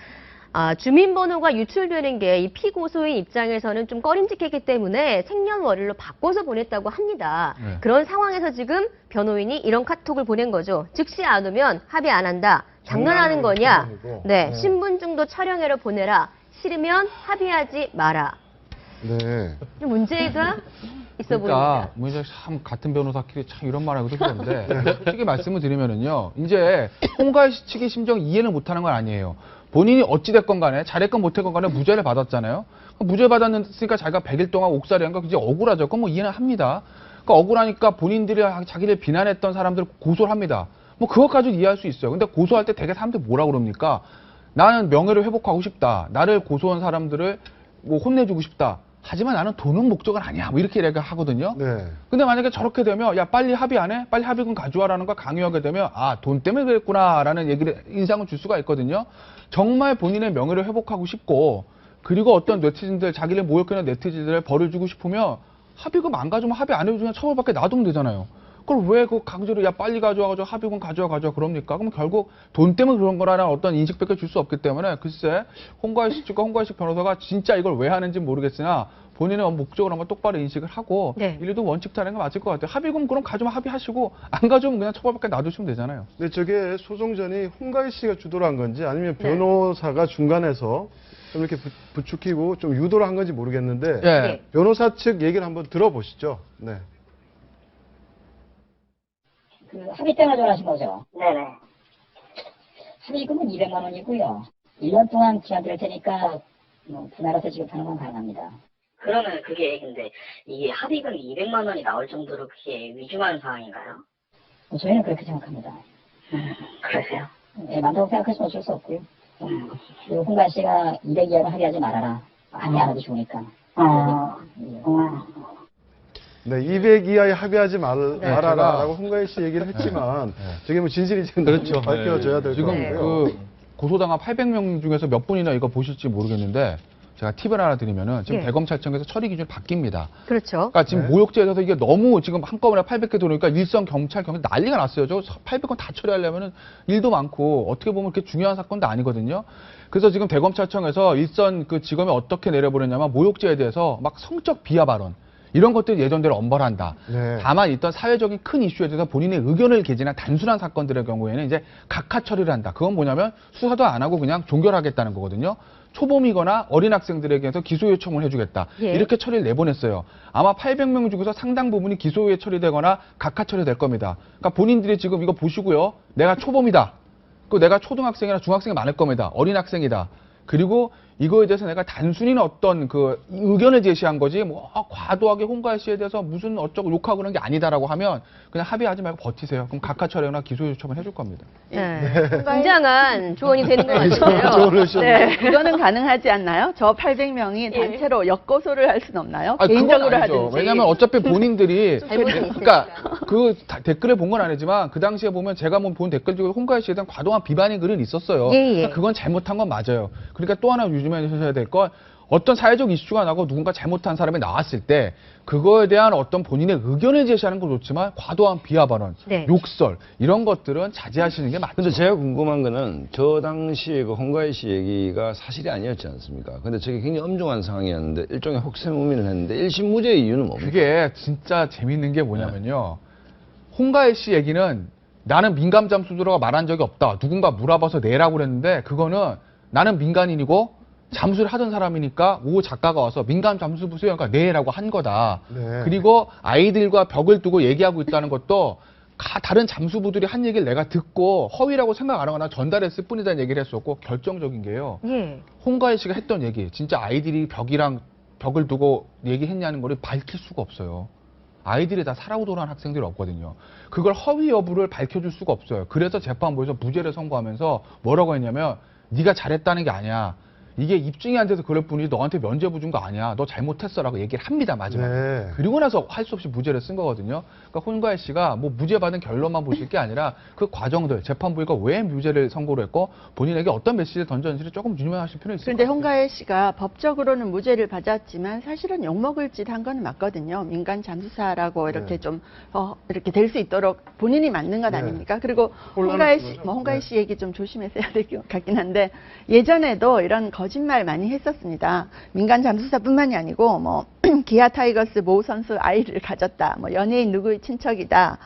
주민번호가 유출되는 게 이 피고소인 입장에서는 좀 꺼림직했기 때문에 생년월일로 바꿔서 보냈다고 합니다. 네. 그런 상황에서 지금 변호인이 이런 카톡을 보낸 거죠. 즉시 안 오면 합의 안 한다. 장난하는 거냐? 장난이고. 네, 네. 신분증도 촬영해로 보내라. 싫으면 합의하지 마라. 네. 좀 문제가 있어 그러니까 보입니다. 뭐 이제 참 같은 변호사끼리 참 이런 말하고도 그런데 솔직히 말씀을 드리면은요. 이제 홍가희 씨 측의 심정 이해를 못하는 건 아니에요. 본인이 어찌됐건 간에 잘했건 못했건 간에 무죄를 받았잖아요. 무죄 받았으니까 자기가 100일 동안 옥살이 한 거 이제 억울하죠. 그건 뭐 이해는 합니다. 그러니까 억울하니까 본인들이 자기를 비난했던 사람들 고소를 합니다. 뭐 그것 가지고 이해할 수 있어요. 근데 고소할 때 되게 사람들이 뭐라 그럽니까? 나는 명예를 회복하고 싶다. 나를 고소한 사람들을 뭐 혼내주고 싶다. 하지만 나는 돈은 목적은 아니야. 뭐 이렇게 얘기하거든요. 네. 근데 만약에 저렇게 되면 야 빨리 합의 안 해? 빨리 합의금 가져와라는 걸 강요하게 되면 아 돈 때문에 그랬구나라는 얘기를 인상을 줄 수가 있거든요. 정말 본인의 명예를 회복하고 싶고 그리고 어떤 네티즌들 자기를 모욕하는 네티즌들을 벌을 주고 싶으면 합의금 안 가져오면 합의 안 해주면 처벌받게 놔두면 되잖아요. 그걸 왜 그 강제로 야 빨리 가져와가지고 합의금 가져와 그럽니까? 그럼 결국 돈 때문에 그런 거라는 어떤 인식밖에 줄 수 없기 때문에 글쎄 홍가희 씨 측과 홍가희 씨 변호사가 진짜 이걸 왜 하는지 모르겠으나 본인의 목적을 한번 똑바로 인식을 하고 네. 일도 원칙 타는 게 맞을 것 같아요. 합의금 그럼 가져오면 합의하시고 안 가져오면 그냥 처벌받게 놔두시면 되잖아요. 근데 저게 소송전이 홍가희 씨가 주도를 한 건지 아니면 변호사가 중간에서 좀 이렇게 부추기고 좀 유도를 한 건지 모르겠는데 예. 네. 변호사 측 얘기를 한번 들어보시죠. 네. 그 합의 때문에 전화하신 거죠? 네네. 합의금은 200만 원이고요. 1년 동안 기한 드릴 테니까 분할해서 지급하는 건 가능합니다. 그러면 그게 근데 이게 합의금이 200만 원이 나올 정도로 그게 위중한 상황인가요? 저희는 그렇게 생각합니다. 그러세요? 네, 많다고 생각하시면 어쩔 수 없고요. 그리고 홍가희 씨가 200 이하로 합의하지 말아라. 합의 안 해도 좋으니까. 네, 200 이하에 합의하지 말아라라고 제가- 홍가희 씨 얘기를 했지만 저게 뭐 진실인지 그렇죠. 밝혀져야 될 것 지금 같고요. 그 고소당한 800명 중에서 몇 분이나 이거 보실지 모르겠는데 제가 팁을 하나 드리면은 지금 예. 대검찰청에서 처리 기준이 바뀝니다. 그렇죠. 그러니까 지금 네. 모욕죄에 대해서 이게 너무 지금 한꺼번에 800개 들어오니까 일선 경찰 난리가 났어요. 저 800건 다 처리하려면은 일도 많고 어떻게 보면 그렇게 중요한 사건도 아니거든요. 그래서 지금 대검찰청에서 일선 그 지검에 어떻게 내려버렸냐면 모욕죄에 대해서 막 성적 비하 발언 이런 것들이 예전대로 엄벌한다. 네. 다만 있던 사회적인 큰 이슈에 대해서 본인의 의견을 개진한 단순한 사건들의 경우에는 이제 각하 처리를 한다. 그건 뭐냐면 수사도 안 하고 그냥 종결하겠다는 거거든요. 초범이거나 어린 학생들에게서 기소 요청을 해주겠다. 예. 이렇게 처리를 내보냈어요. 아마 800명 중에서 상당 부분이 기소유예 처리되거나 각하 처리될 겁니다. 그러니까 본인들이 지금 이거 보시고요. 내가 초범이다. 그 내가 초등학생이나 중학생이 많을 겁니다. 어린 학생이다. 그리고 이거에 대해서 내가 단순히 어떤 그 의견을 제시한 거지 뭐 과도하게 홍가희 씨에 대해서 무슨 어쩌고 욕하고 그런 게 아니다라고 하면 그냥 합의하지 말고 버티세요. 그럼 각하 처리나 기소 요청을 해줄 겁니다. 네. 굉장한 조언이 되는 것 같은데요. 조언을 주셨네요. 이거는 가능하지 않나요? 저 800명이 단체로 역고소를 할 수는 없나요? 아, 개인적으로 그건 아니죠. 하든지. 왜냐하면 어차피 본인들이 잘못은 그러니까 그 댓글에 본 건 아니지만 그 당시에 보면 제가 본 댓글 중에 홍가희 씨에 대한 과도한 비판의 글은 있었어요. 예, 예. 그러니까 그건 잘못한 건 맞아요. 그러니까 또 하나 유념하셔야 될 건 어떤 사회적 이슈가 나고 누군가 잘못한 사람이 나왔을 때 그거에 대한 어떤 본인의 의견을 제시하는 건 좋지만 과도한 비하 발언, 네. 욕설 이런 것들은 자제하시는 게 맞죠. 근데 제가 궁금한 거는 저 당시에 그 홍가희 씨 얘기가 사실이 아니었지 않습니까? 근데 저게 굉장히 엄중한 상황이었는데 일종의 혹세무민을 했는데 1심 무죄의 이유는 뭡니까? 그게 진짜 재밌는 게 뭐냐면요. 홍가희 씨 얘기는 나는 민간 잠수들어가 말한 적이 없다. 누군가 물어봐서 내라고 그랬는데 그거는 나는 민간인이고 잠수를 하던 사람이니까 오 작가가 와서 민간 잠수부 수영가 내라고 한 거다. 네. 그리고 아이들과 벽을 두고 얘기하고 있다는 것도 다른 잠수부들이 한 얘기를 내가 듣고 허위라고 생각 안 하거나 전달했을 뿐이다는 얘기를 했었고 결정적인 게요. 예. 홍가희 씨가 했던 얘기 진짜 아이들이 벽을 두고 얘기했냐는 걸 밝힐 수가 없어요. 아이들이 다 살아오도록 한 학생들이 없거든요. 그걸 허위 여부를 밝혀줄 수가 없어요. 그래서 재판부에서 무죄를 선고하면서 뭐라고 했냐면 네가 잘했다는 게 아니야. 이게 입증이 안 돼서 그럴 뿐이지 너한테 면죄부 준 거 아니야. 너 잘못했어라고 얘기를 합니다. 마지막에. 네. 그리고 나서 할 수 없이 무죄를 쓴 거거든요. 그러니까 홍가희 씨가 뭐 무죄 받은 결론만 보실 게 아니라 그 과정들 재판부가 왜 무죄를 선고를 했고 본인에게 어떤 메시지를 던졌는지를 조금 유념하실 필요는 있을 그런데 것 같아요. 홍가희 씨가 법적으로는 무죄를 받았지만 사실은 욕먹을 짓 한 건 맞거든요. 민간 잠수사라고 이렇게 네. 좀 이렇게 될 수 있도록 본인이 맞는 것 네. 아닙니까? 그리고 혼란을 홍가희 주죠. 씨 얘기 좀 조심해서 해야 될 것 같긴 한데 예전에도 이런 거짓말 많이 했었습니다. 민간 잠수사뿐만이 아니고 뭐 기아 타이거스 모 선수 아이를 가졌다. 뭐 연예인 누구의 친척이다.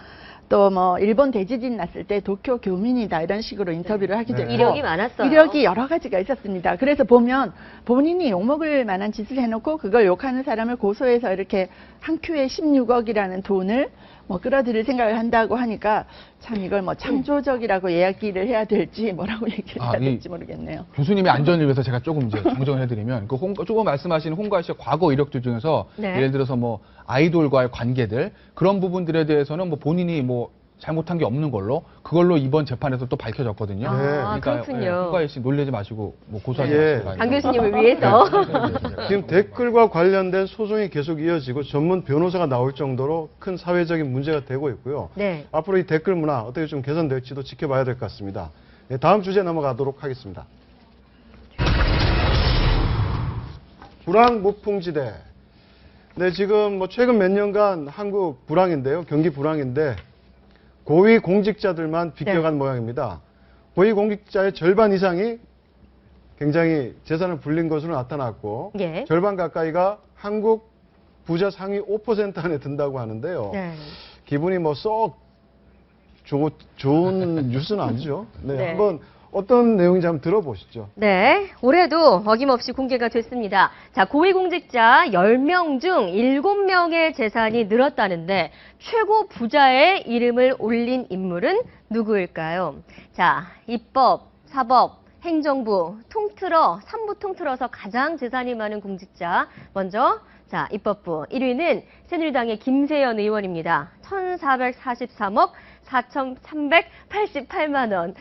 또 뭐 일본 대지진 났을 때 도쿄 교민이다 이런 식으로 인터뷰를 하기도 했고 이력이 많았어요. 이력이 여러 가지가 있었습니다. 그래서 보면 본인이 욕먹을 만한 짓을 해놓고 그걸 욕하는 사람을 고소해서 이렇게 한 큐에 16억이라는 돈을 뭐 끌어들일 생각을 한다고 하니까 참 이걸 뭐 창조적이라고 이야기를 해야 될지 뭐라고 얘기를 해야 될지 모르겠네요. 교수님의 안전을 위해서 제가 조금 이제 정정을 해드리면 조금 말씀하시는 홍가 씨의 과거 이력들 중에서 네. 예를 들어서 뭐 아이돌과의 관계들 그런 부분들에 대해서는 뭐 본인이 뭐 잘못한 게 없는 걸로 그걸로 이번 재판에서 또 밝혀졌거든요. 아, 그렇군요. 홍가 씨 놀라지 마시고 뭐 고소하지 예. 마시고. 강 교수님을 위해서. 지금 댓글과 관련된 소송이 계속 이어지고 전문 변호사가 나올 정도로 큰 사회적인 문제가 되고 있고요. 네. 앞으로 이 댓글 문화 어떻게 좀 개선될지도 지켜봐야 될 것 같습니다. 네, 다음 주제 넘어가도록 하겠습니다. 불황무풍지대. 네, 지금 뭐 최근 몇 년간 한국 불황인데요. 경기 불황인데 고위 공직자들만 비껴간 모양입니다. 고위 공직자의 절반 이상이 굉장히 재산을 불린 것으로 나타났고 예. 절반 가까이가 한국 부자 상위 5% 안에 든다고 하는데요. 네. 기분이 뭐 썩 좋은 뉴스는 아니죠. 네, 네. 한번 어떤 내용인지 한번 들어보시죠. 네, 올해도 어김없이 공개가 됐습니다. 자, 고위공직자 10명 중 7명의 재산이 늘었다는데 최고 부자의 이름을 올린 인물은 누구일까요? 자, 입법, 사법, 행정부 통틀어 3부 통틀어서 가장 재산이 많은 공직자 먼저 자, 입법부 1위는 새누리당의 김세연 의원입니다. 1,443억 4,388만 원.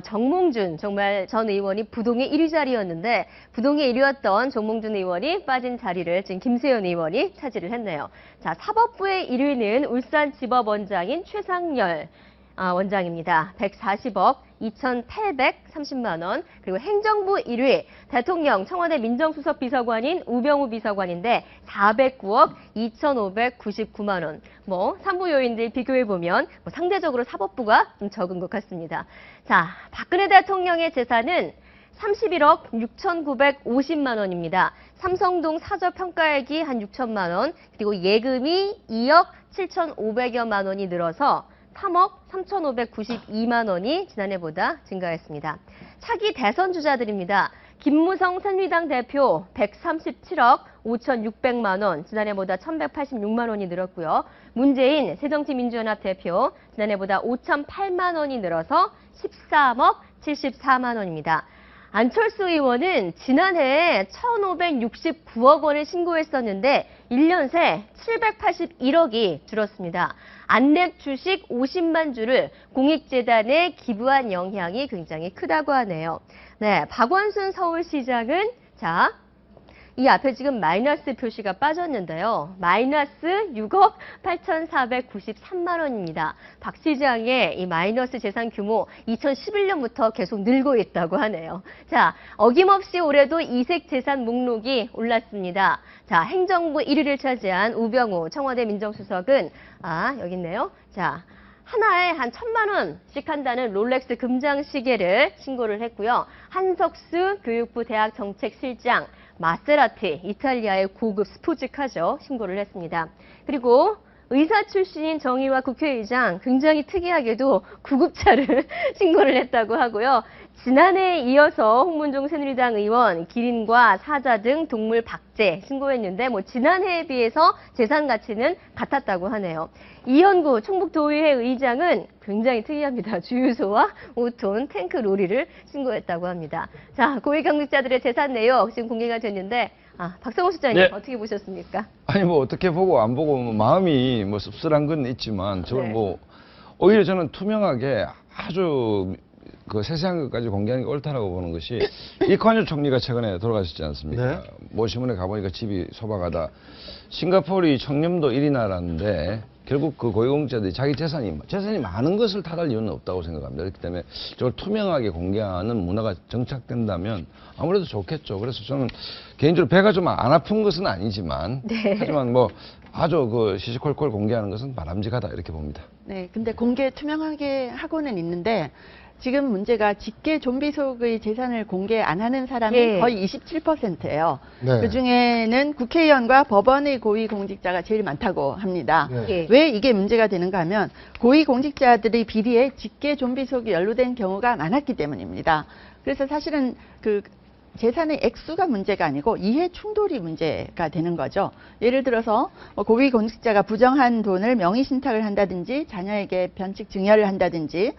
정몽준 정말 전 의원이 부동의 1위 자리였는데 부동의 1위였던 정몽준 의원이 빠진 자리를 지금 김세연 의원이 차지를 했네요. 자, 사법부의 1위는 울산지법원장인 최상열 원장입니다. 140억 2,830만 원. 그리고 행정부 1위 대통령 청와대 민정수석 비서관인 우병우 비서관인데 409억 2,599만 원. 뭐 3부 요인들 비교해 보면 상대적으로 사법부가 좀 적은 것 같습니다. 자, 박근혜 대통령의 재산은 31억 6,950만 원입니다. 삼성동 사저평가액이 한 6천만 원, 그리고 예금이 2억 7,500여만 원이 늘어서 3억 3,592만 원이 지난해보다 증가했습니다. 차기 대선 주자들입니다. 김무성 새누리당 대표 137억 5,600만 원, 지난해보다 1,186만 원이 늘었고요. 문재인 새정치민주연합 대표 지난해보다 5,008만 원이 늘어서 13억 74만 원입니다. 안철수 의원은 지난해 1,569억 원을 신고했었는데 1년 새 781억이 줄었습니다. 안랩 주식 50만 주를 공익재단에 기부한 영향이 굉장히 크다고 하네요. 네, 박원순 서울시장은 자, 이 앞에 지금 마이너스 표시가 빠졌는데요. 마이너스 6억 8,493만 원입니다. 박 시장의 이 마이너스 재산 규모 2011년부터 계속 늘고 있다고 하네요. 자, 어김없이 올해도 이색 재산 목록이 올랐습니다. 자, 행정부 1위를 차지한 우병우 청와대 민정수석은 여기 있네요. 자, 하나에 한 1,000만 원씩 한다는 롤렉스 금장 시계를 신고를 했고요. 한석수 교육부 대학정책실장 마세라티, 이탈리아의 고급 스포츠카죠. 신고를 했습니다. 그리고 의사 출신인 정의화 국회의장 굉장히 특이하게도 구급차를 신고를 했다고 하고요. 지난해에 이어서 홍문종 새누리당 의원 기린과 사자 등 동물 박제 신고했는데 지난해에 비해서 재산 가치는 같았다고 하네요. 이현구 충북도의회 의장은 굉장히 특이합니다. 주유소와 5톤 탱크 로리를 신고했다고 합니다. 자, 고위공직자들의 재산 내역 지금 공개가 됐는데 박성호 실장님 네. 어떻게 보셨습니까? 아니 뭐 어떻게 보고 안 보고 마음이 뭐 씁쓸한 건 있지만 저는 네. 뭐 오히려 저는 투명하게 아주 그 세세한 것까지 공개하는 게 옳다라고 보는 것이 이관유 총리가 최근에 돌아가셨지 않습니까? 네. 모시문에 가보니까 집이 소박하다. 싱가포르이 청렴도 1위 나라인데 결국 그 고위공직자들이 자기 재산이 많은 것을 탓할 이유는 없다고 생각합니다. 그렇기 때문에 저걸 투명하게 공개하는 문화가 정착된다면 아무래도 좋겠죠. 그래서 저는 개인적으로 배가 좀 안 아픈 것은 아니지만 네. 하지만 뭐 아주 그 시시콜콜 공개하는 것은 바람직하다 이렇게 봅니다. 네, 근데 공개 투명하게 하고는 있는데 지금 문제가 직계 좀비 속의 재산을 공개 안 하는 사람이 예. 거의 27%예요. 네. 그중에는 국회의원과 법원의 고위공직자가 제일 많다고 합니다. 네. 예. 왜 이게 문제가 되는가 하면 고위공직자들의 비리에 직계 좀비 속이 연루된 경우가 많았기 때문입니다. 그래서 사실은 그 재산의 액수가 문제가 아니고 이해 충돌이 문제가 되는 거죠. 예를 들어서 고위공직자가 부정한 돈을 명의 신탁을 한다든지 자녀에게 변칙 증여를 한다든지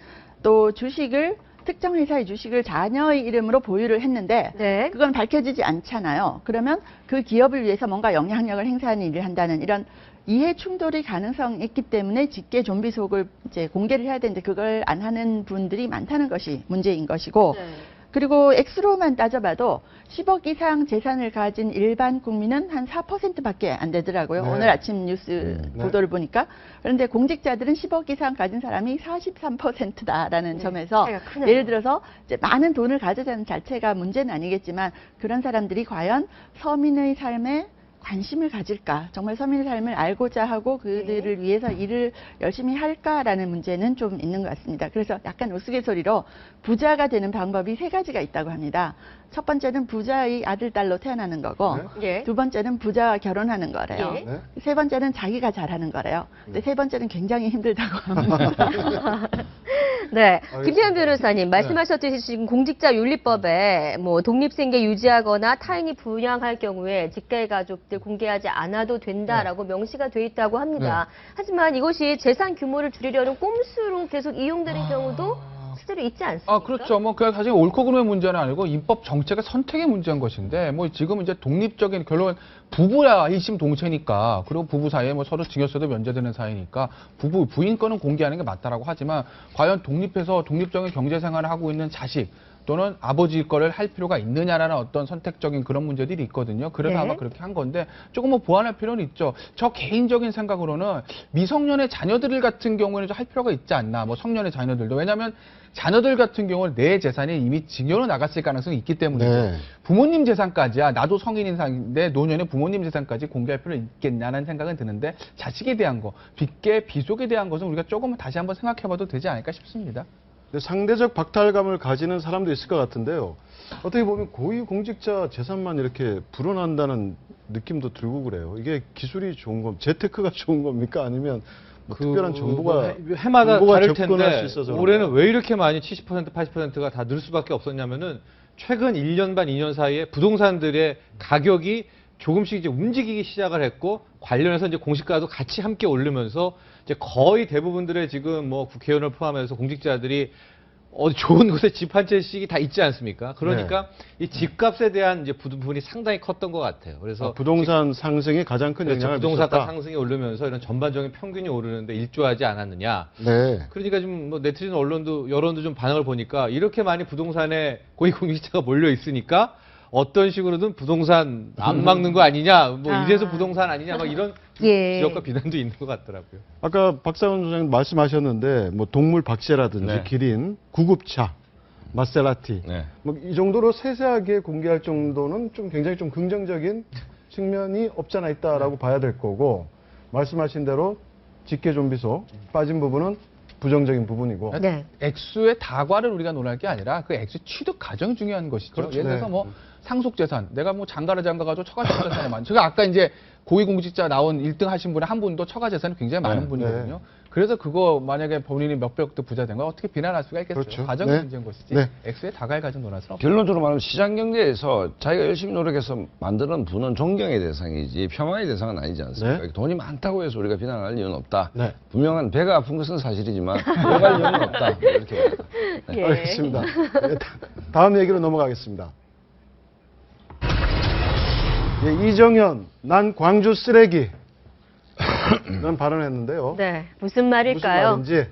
또 주식을 특정 회사의 주식을 자녀의 이름으로 보유를 했는데 네. 그건 밝혀지지 않잖아요. 그러면 그 기업을 위해서 뭔가 영향력을 행사하는 일을 한다는 이런 이해 충돌의 가능성이 있기 때문에 직계 좀비 속을 이제 공개를 해야 되는데 그걸 안 하는 분들이 많다는 것이 문제인 것이고 네. 그리고 액수로만 따져봐도 10억 이상 재산을 가진 일반 국민은 한 4%밖에 안 되더라고요. 네. 오늘 아침 뉴스 보도를 보니까. 그런데 공직자들은 10억 이상 가진 사람이 43%다라는 점에서 차이가 크네요. 예를 들어서 이제 많은 돈을 가져자는 자체가 문제는 아니겠지만 그런 사람들이 과연 서민의 삶에 관심을 가질까? 정말 서민의 삶을 알고자 하고 그들을 위해서 일을 열심히 할까라는 문제는 좀 있는 것 같습니다. 그래서 약간 우스갯소리로 부자가 되는 방법이 3가지가 있다고 합니다. 첫 번째는 부자의 아들, 딸로 태어나는 거고 예. 두 번째는 부자와 결혼하는 거래요. 예. 네. 세 번째는 자기가 잘하는 거래요. 근데 세 번째는 굉장히 힘들다고 합니다. 네, 김태현 변호사님 말씀하셨듯이 지금 공직자윤리법에 뭐 독립생계 유지하거나 타인이 분양할 경우에 직계 가족들 공개하지 않아도 된다라고 명시가 돼 있다고 합니다. 하지만 이것이 재산 규모를 줄이려는 꼼수로 계속 이용되는 경우도 실제로 있지 않습니까? 아, 그렇죠. 뭐, 그게 사실 옳고 그름의 문제는 아니고 입법 정책의 선택의 문제인 것인데, 뭐, 지금 이제 독립적인, 결론, 부부야 일심동체니까, 그리고 부부 사이에 뭐 서로 증여세도 면제되는 사이니까, 부인 거는 공개하는 게 맞다라고 하지만, 과연 독립해서 독립적인 경제 생활을 하고 있는 자식, 또는 아버지 거를 할 필요가 있느냐라는 어떤 선택적인 그런 문제들이 있거든요. 그래서 네. 아마 그렇게 한 건데 조금 뭐 보완할 필요는 있죠. 저 개인적인 생각으로는 미성년의 자녀들 같은 경우에는 좀 할 필요가 있지 않나. 뭐 성년의 자녀들도. 왜냐하면 자녀들 같은 경우는 내 재산이 이미 증여로 나갔을 가능성이 있기 때문이죠. 네. 부모님 재산까지야 나도 성인인 상인데 노년에 부모님 재산까지 공개할 필요 있겠냐는 생각은 드는데 자식에 대한 거, 빚계, 비속에 대한 것은 우리가 조금 다시 한번 생각해봐도 되지 않을까 싶습니다. 상대적 박탈감을 가지는 사람도 있을 것 같은데요. 어떻게 보면 고위공직자 재산만 이렇게 불어난다는 느낌도 들고 그래요. 이게 기술이 좋은 겁니까? 재테크가 좋은 겁니까? 아니면 뭐 특별한 정보가 해마다 정보가 다를 접근할 텐데 수 있어서 올해는 그런가요? 왜 이렇게 많이 70%, 80%가 다 늘 수밖에 없었냐면은 최근 1년 반, 2년 사이에 부동산들의 가격이 조금씩 이제 움직이기 시작을 했고 관련해서 이제 공시가도 같이 함께 오르면서 이제 거의 대부분들의 지금 뭐 국회의원을 포함해서 공직자들이 어디 좋은 곳에 집 한 채씩이 다 있지 않습니까? 그러니까 이 집값에 대한 이제 부분이 상당히 컸던 것 같아요. 그래서 부동산 상승이 가장 큰 그렇죠. 영향을 부동산가 미쳤다. 상승이 오르면서 이런 전반적인 평균이 오르는데 일조하지 않았느냐. 네. 그러니까 지금 뭐 네티즌 언론도 여론도 좀 반응을 보니까 이렇게 많이 부동산에 고위공직자가 몰려 있으니까 어떤 식으로든 부동산 안 막는 거 아니냐, 뭐 이래서 부동산 아니냐, 막 이런 예. 지적과 비난도 있는 것 같더라고요. 아까 박사원 소장님 말씀하셨는데 뭐 동물 박제라든지 네. 기린, 구급차, 마세라티 네. 뭐 이 정도로 세세하게 공개할 정도는 좀 굉장히 좀 긍정적인 측면이 없잖아 있다라고 봐야 될 거고 말씀하신 대로 직계 좀비소 빠진 부분은 부정적인 부분이고 네. 액수의 다과를 우리가 논할 게 아니라 그 액수 취득 과정이 중요한 것이죠. 그렇죠. 예를 들어서 네. 뭐 상속재산, 내가 뭐 장가를 장가가지고 처가재산이 많죠. 제가 아까 이제 고위공직자 나온 1등 하신 분의 한 분도 처가재산이 굉장히 많은 네. 분이거든요. 그래서 그거 만약에 본인이 몇백억도 부자 된 거 어떻게 비난할 수가 있겠어요. 그렇죠. 과정이 네. 문제인 것이지 네. 액수의 다과를 가지고 논할 수는 없어요. 결론적으로 말하면 시장경제에서 자기가 열심히 노력해서 만드는 부는 존경의 대상이지 폐망의 대상은 아니지 않습니까? 네. 돈이 많다고 해서 우리가 비난할 이유는 없다. 네. 분명한 배가 아픈 것은 사실이지만 욕할 이유는 없다. 이렇게 봅니다. 네. 예. 알겠습니다. 네, 다음 얘기로 넘어가겠습니다. 예, 이정현, 난 광주 쓰레기. 난 발언했는데요. 네, 무슨 말일까요? 무슨 말인지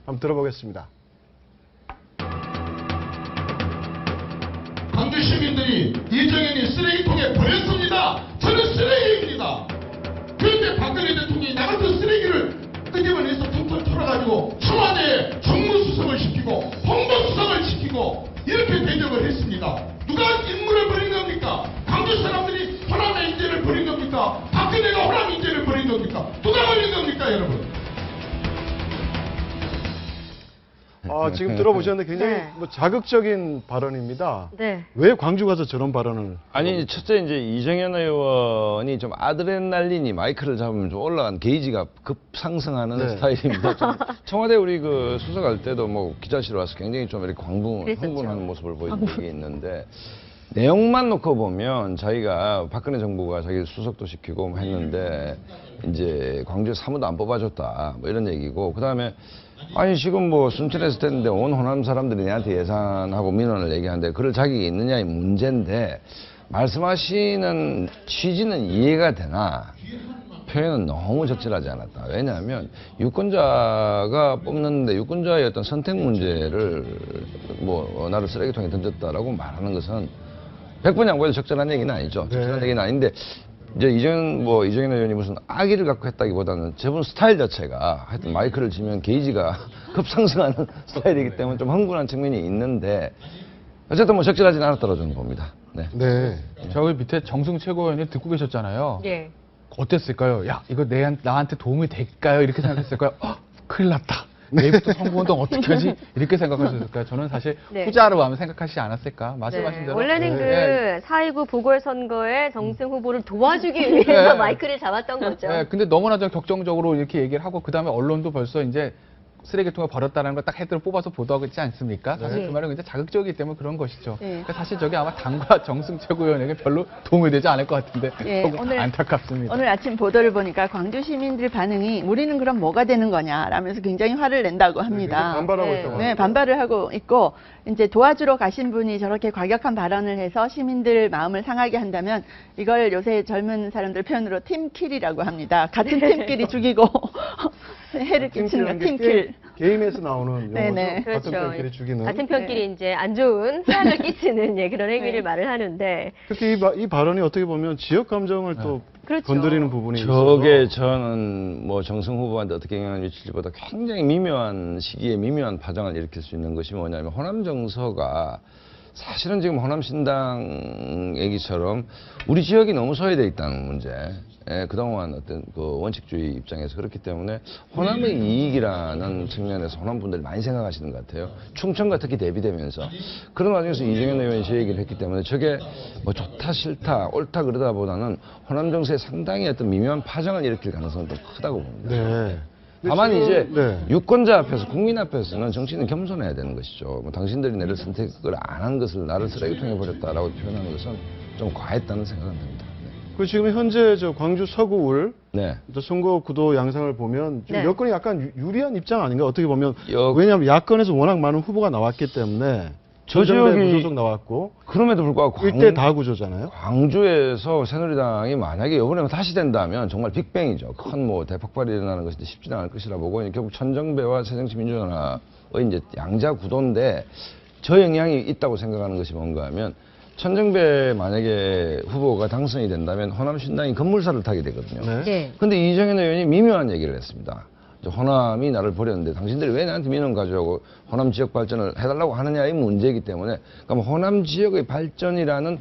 한번 들어보겠습니다. 광주 시민들이 이정현이 쓰레기통에 버렸습니다. 저는 쓰레기입니다. 그런데 박근혜 대통령이 나 같은 쓰레기를 끄집어내서 툭툭 털어가지고 청와대에 정무수석을 시키고 홍보수석을 시키고 이렇게 대접을 했습니다. 누가 인물을 버린 겁니까? 광주 사람들이 호남의 인재를 버린 겁니까? 박근혜가 호남 인재를 버린 겁니까? 누가 버린 겁니까, 여러분? 지금 들어보셨는데 굉장히 네. 뭐 자극적인 발언입니다. 네. 왜 광주 가서 저런 발언을? 아니 첫째 이제 이정현 의원이 좀 아드레날린이 마이크를 잡으면 좀 올라간 게이지가 급상승하는 네. 스타일입니다. 좀 청와대 우리 그 수석할 때도 뭐 기자실 와서 굉장히 좀 이렇게 그랬었죠. 흥분하는 모습을 보여준 적이 있는데 내용만 놓고 보면 자기가 박근혜 정부가 자기를 수석도 시키고 했는데 이제 광주에 사무도 안 뽑아줬다 뭐 이런 얘기고 그다음에 아니 지금 뭐 순천에서 됐는데 온 호남 사람들이 내한테 예산하고 민원을 얘기하는데 그럴 자격이 있느냐의 문제인데 말씀하시는 취지는 이해가 되나 표현은 너무 적절하지 않았다. 왜냐하면 유권자가 뽑는데 유권자의 어떤 선택 문제를 뭐 나를 쓰레기통에 던졌다라고 말하는 것은 100번 양보해도 적절한 얘기는 아니죠. 적절한 얘기는 아닌데 이제 이정현 의원이 무슨 악의를 갖고 했다기보다는 저분 스타일 자체가 하여튼 마이크를 지면 게이지가 급상승하는 스타일이기 때문에 좀 흥분한 측면이 있는데 어쨌든 뭐 적절하지는 않았다고 저는 봅니다. 네. 네. 저기 밑에 정승 최고위원이 듣고 계셨잖아요. 네. 어땠을까요? 야, 이거 나한테 도움이 될까요? 이렇게 생각했을까요? 큰일 났다. 내일부터 선거운동 어떻게 하지? 이렇게 생각하셨을까요? 저는 사실 네. 후자로 하면 생각하지 않았을까? 말씀하신 대로. 원래는 네. 그 4.29 보궐선거에 정승 후보를 도와주기 위해서 네. 마이크를 잡았던 거죠. 네, 근데 너무나 좀 격정적으로 이렇게 얘기를 하고 그다음에 언론도 벌써 이제 쓰레기통에 버렸다는 걸 딱 헤드로 뽑아서 보도하고 있지 않습니까? 사실 네. 그 말은 굉장히 자극적이기 때문에 그런 것이죠. 네. 그러니까 사실 저게 아마 당과 정승 최고위원에게 별로 도움이 되지 않을 것 같은데 예, 조금 오늘- 안타깝습니다. 오늘 아침 보도를 보니까 광주 시민들 반응이 우리는 그럼 뭐가 되는 거냐라면서 굉장히 화를 낸다고 합니다. 반발하고 네. 있다고. 네, 반발을 하고 있고 이제 도와주러 가신 분이 저렇게 과격한 발언을 해서 시민들 마음을 상하게 한다면 이걸 요새 젊은 사람들 표현으로 팀킬이라고 합니다. 같은 팀끼리 죽이고 해를 끼치는 거 팀킬. 게임에서 나오는 용어죠. 네네. 같은 그렇죠. 편끼리 죽이는. 같은 편끼리 이제 안 좋은 해악을 끼치는 그런 행위를 네. 말을 하는데 특히 이 발언이 어떻게 보면 지역 감정을 또 그렇죠. 건드리는 부분이 저게 있어서 저는 뭐 정승 후보한테 어떻게 영향을 미칠지보다 굉장히 미묘한 시기에 미묘한 파장을 일으킬 수 있는 것이 뭐냐면 호남 정서가 사실은 지금 호남신당 얘기처럼 우리 지역이 너무 소외되어 있다는 문제. 예, 그동안 어떤 그 원칙주의 입장에서 그렇기 때문에 호남의 이익이라는 측면에서 호남 분들이 많이 생각하시는 것 같아요. 충청과 특히 대비되면서 그런 와중에서 이정현 의원이 저 얘기를 했기 때문에 저게 뭐 좋다 싫다 옳다 그러다보다는 호남 정세에 상당히 어떤 미묘한 파장을 일으킬 가능성은 좀 크다고 봅니다. 네. 다만 지금- 이제 네. 유권자 앞에서 국민 앞에서는 정치인은 겸손해야 되는 것이죠. 뭐 당신들이 내를 선택을 안 한 것을 나를 쓰레기통에 버렸다라고 표현하는 것은 좀 과했다는 생각은 듭니다. 그 지금 현재 저 광주 서구울 네. 저 선거 구도 양상을 보면 지금 네. 여권이 약간 유리한 입장 아닌가 어떻게 보면 여- 왜냐하면 야권에서 워낙 많은 후보가 나왔기 때문에 저 전전대 지역이- 무소속 나왔고 그럼에도 불구하고 일대 다 구조잖아요. 광주에서 새누리당이 만약에 이번에 다시 된다면 정말 빅뱅이죠. 큰 뭐 대폭발이 일어나는 것이 쉽지는 않을 것이라 보고 결국 천정배와 새정치민주연합의 이제 양자 구도인데 저 영향이 있다고 생각하는 것이 뭔가 하면 천정배 만약에 후보가 당선이 된다면 호남신당이 급물살을 타게 되거든요. 네. 네. 근데 이정현 의원이 미묘한 얘기를 했습니다. 호남이 나를 버렸는데 당신들이 왜 나한테 민원 가져오고 호남 지역 발전을 해달라고 하느냐의 문제이기 때문에 그러니까 호남 지역의 발전이라는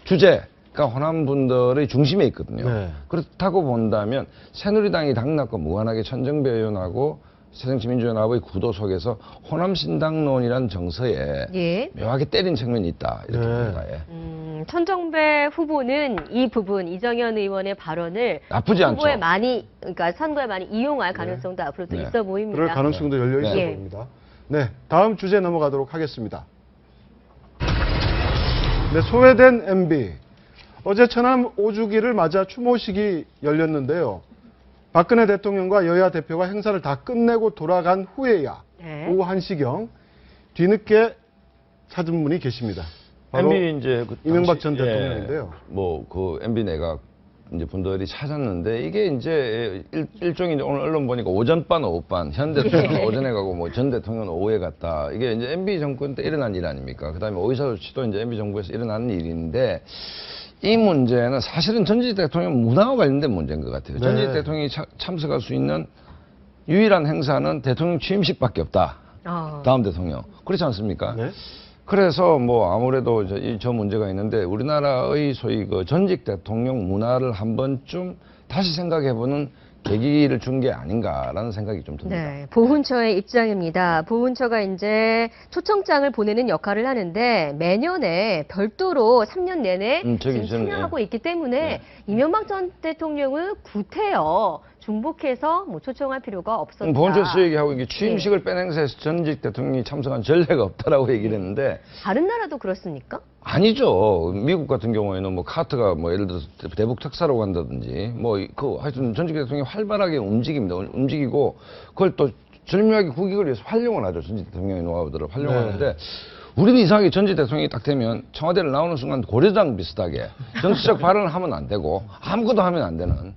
주제가 호남 분들의 중심에 있거든요. 네. 그렇다고 본다면 새누리당이 당락과 무관하게 천정배 의원하고 새정치민주연합의 구도 속에서 호남신당론이라는 정서에 예. 묘하게 때린 측면이 있다 이렇게 네. 봅니다. 예. 천정배 후보는 이 부분 이정현 의원의 발언을 나쁘지 않죠. 후보에 많이 그러니까 선거에 많이 이용할 가능성도 앞으로도 네. 있어 보입니다. 그럴 가능성도 열려 있어 네. 보입니다. 네, 다음 주제 넘어가도록 하겠습니다. 네, 소외된 MB. 어제 천안 5주기를 맞아 추모식이 열렸는데요. 박근혜 대통령과 여야 대표가 행사를 다 끝내고 돌아간 후에야 네. 오후 1시경 뒤늦게 찾은 분이 계십니다. 바로 MB 이제 그 이명박 당시- 전 대통령인데요. 뭐 그 MB 내각 이제 분들이 찾았는데 이게 이제 일종의 이제 오늘 언론 보니까 오전반 오후반 현 대통령 오전에 가고 뭐 전 대통령 오후에 갔다. 이게 이제 MB 정권 때 일어난 일 아닙니까? 그다음에 오이사 조치도 이제 MB 정부에서 일어난 일인데 이 문제는 사실은 전직 대통령 문화와 관련된 문제인 것 같아요. 네. 전직 대통령이 참석할 수 있는 유일한 행사는 대통령 취임식밖에 없다. 다음 대통령. 그렇지 않습니까? 네. 그래서 뭐 아무래도 저 문제가 있는데 우리나라의 소위 그 전직 대통령 문화를 한 번쯤 다시 생각해보는 계기를 준 게 아닌가라는 생각이 좀 듭니다. 네, 보훈처의 입장입니다. 보훈처가 이제 초청장을 보내는 역할을 하는데 매년에 별도로 3년 내내 지금 참여하고 있기 때문에 이명박 전 대통령을 구태여 중복해서 뭐 초청할 필요가 없었다. 보훈처에서 얘기하고 이게 취임식을 뺀 행사에서 전직 대통령이 참석한 전례가 없다라고 얘기를 했는데 다른 나라도 그렇습니까? 아니죠. 미국 같은 경우에는 뭐 카트가 뭐 예를 들어서 대북 특사로 간다든지 뭐 그 하여튼 전직 대통령이 활발하게 움직입니다. 움직이고 그걸 또 절묘하게 국익을 위해서 활용을 하죠. 전직 대통령의 노하우들을 활용하는데 우리는 이상하게 전직 대통령이 딱 되면 청와대를 나오는 순간 고려장 비슷하게 정치적 발언을 하면 안 되고 아무것도 하면 안 되는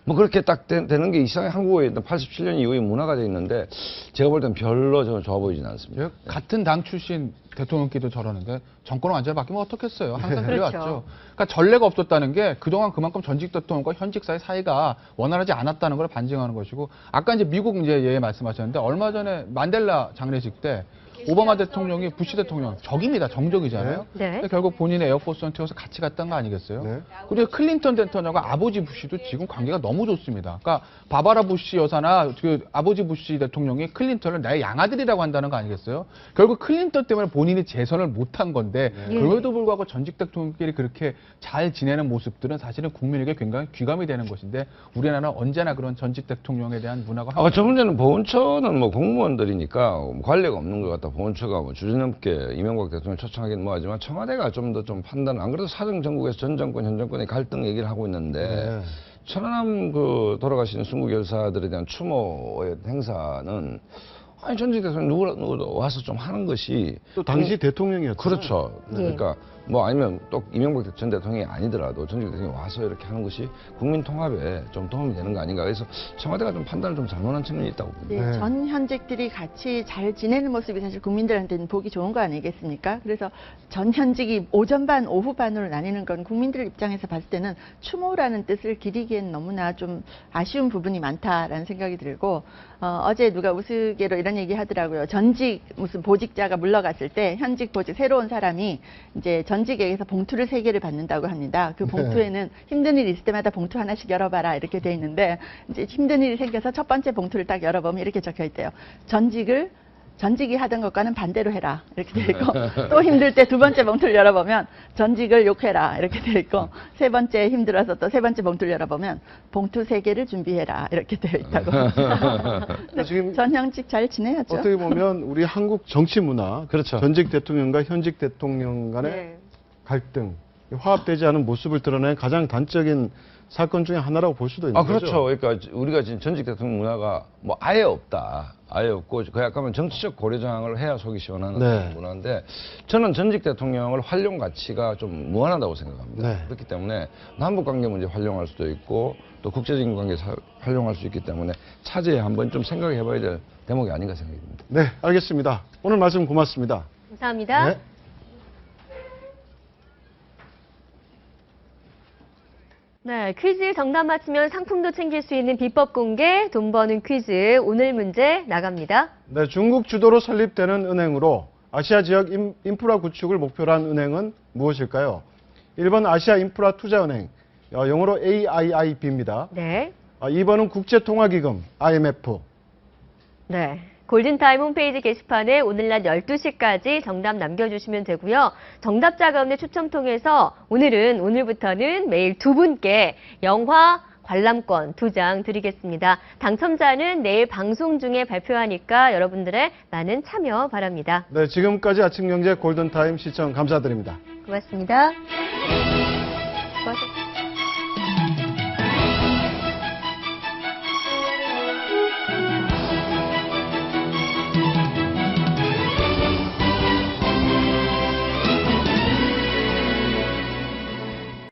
뭐 그렇게 딱 되는 게 이상하게 한국의 87년 이후의 문화가 돼 있는데 제가 볼 땐 별로 저는 좋아 보이지는 않습니다. 같은 당 출신 대통령끼리도 저러는데 정권을 완전히 바뀌면 어떻겠어요. 항상 그래왔죠. 그렇죠. 그러니까 전례가 없었다는 게 그동안 그만큼 전직 대통령과 현직사의 사이가 원활하지 않았다는 걸 반증하는 것이고 아까 이제 미국 이제 예 말씀하셨는데 얼마 전에 만델라 장례식 때 오바마 대통령이 부시 대통령 적입니다. 정적이잖아요. 네. 근데 결국 본인의 에어포스원 태워서 같이 갔다는 거 아니겠어요? 그리고 클린턴 대통령과 아버지 부시도 지금 관계가 너무 좋습니다. 그러니까 바바라 부시 여사나 그 아버지 부시 대통령이 클린턴을 나의 양아들이라고 한다는 거 아니겠어요? 결국 클린턴 때문에 본인이 재선을 못한 건데 그럼에도 불구하고 전직 대통령끼리 그렇게 잘 지내는 모습들은 사실은 국민에게 굉장히 귀감이 되는 것인데 우리나라는 언제나 그런 전직 대통령에 대한 문화가 저 문제는 보훈처는 뭐 공무원들이니까 관례가 없는 것 같다. 보훈처가 뭐 주저넘게 이명박 대통령 초청하기는 뭐하지만 청와대가 좀 더 좀 판단. 안 그래도 사정 정국에서 전 정권 현 정권의 갈등 얘기를 하고 있는데 천안함 그 돌아가신 순국 열사들에 대한 추모의 행사는 아니 전직 대통령 누구도 와서 좀 하는 것이 또 당시 대통령이었죠. 그렇죠. 그러니까 뭐 아니면 또 이명박 전 대통령이 아니더라도 전직 대통령이 와서 이렇게 하는 것이 국민 통합에 좀 도움이 되는 거 아닌가. 그래서 청와대가 좀 판단을 좀 잘못한 측면이 있다고 봅니다. 네, 전 현직들이 같이 잘 지내는 모습이 사실 국민들한테는 보기 좋은 거 아니겠습니까? 그래서 전 현직이 오전 반, 오후 반으로 나뉘는 건 국민들 입장에서 봤을 때는 추모라는 뜻을 기리기엔 너무나 좀 아쉬운 부분이 많다라는 생각이 들고 어제 누가 우스개로 이런 얘기 하더라고요. 전직 무슨 보직자가 물러갔을 때 현직 보직 새로운 사람이 이제 전직에게서 봉투를 3개를 받는다고 합니다. 그 봉투에는 힘든 일 있을 때마다 봉투 하나씩 열어봐라 이렇게 돼 있는데 이제 힘든 일이 생겨서 첫 번째 봉투를 딱 열어보면 이렇게 적혀 있대요. 전직이 하던 것과는 반대로 해라 이렇게 돼 있고 또 힘들 때 두 번째 봉투를 열어보면 전직을 욕해라 이렇게 돼 있고 세 번째 힘들어서 또 세 번째 봉투를 열어보면 봉투 3개를 준비해라 이렇게 되어 있다고. 지금 전 현직 잘 지내야죠. 어떻게 보면 우리 한국 정치 문화, 그렇죠. 전직 대통령과 현직 대통령 간의 갈등, 화합되지 않은 모습을 드러낸 가장 단적인 사건 중에 하나라고 볼 수도 있는 거죠. 그렇죠. 그러니까 우리가 지금 전직 대통령 문화가 뭐 아예 없다. 아예 없고 그 약간 정치적 고려장을 해야 속이 시원한 문화인데 저는 전직 대통령을 활용 가치가 좀 무한하다고 생각합니다. 그렇기 때문에 남북 관계 문제 활용할 수도 있고 또 국제적인 관계 활용할 수 있기 때문에 차제에 한번 좀 생각해 봐야 될 대목이 아닌가 생각이 듭니다. 네, 알겠습니다. 오늘 말씀 고맙습니다. 감사합니다. 네. 네, 퀴즈 정답 맞히면 상품도 챙길 수 있는 비법 공개 돈 버는 퀴즈 오늘 문제 나갑니다. 네, 중국 주도로 설립되는 은행으로 아시아 지역 인프라 구축을 목표로 한 은행은 무엇일까요? 1번 아시아 인프라 투자은행, 영어로 AIIB입니다. 네. 2번은 국제통화기금, IMF. 네. 골든타임 홈페이지 게시판에 오늘 낮 12시까지 정답 남겨주시면 되고요. 정답자 가운데 추첨 통해서 오늘부터는 매일 2분께 영화 관람권 2장 드리겠습니다. 당첨자는 내일 방송 중에 발표하니까 여러분들의 많은 참여 바랍니다. 네, 지금까지 아침경제 골든타임 시청 감사드립니다. 고맙습니다. 고맙습니다.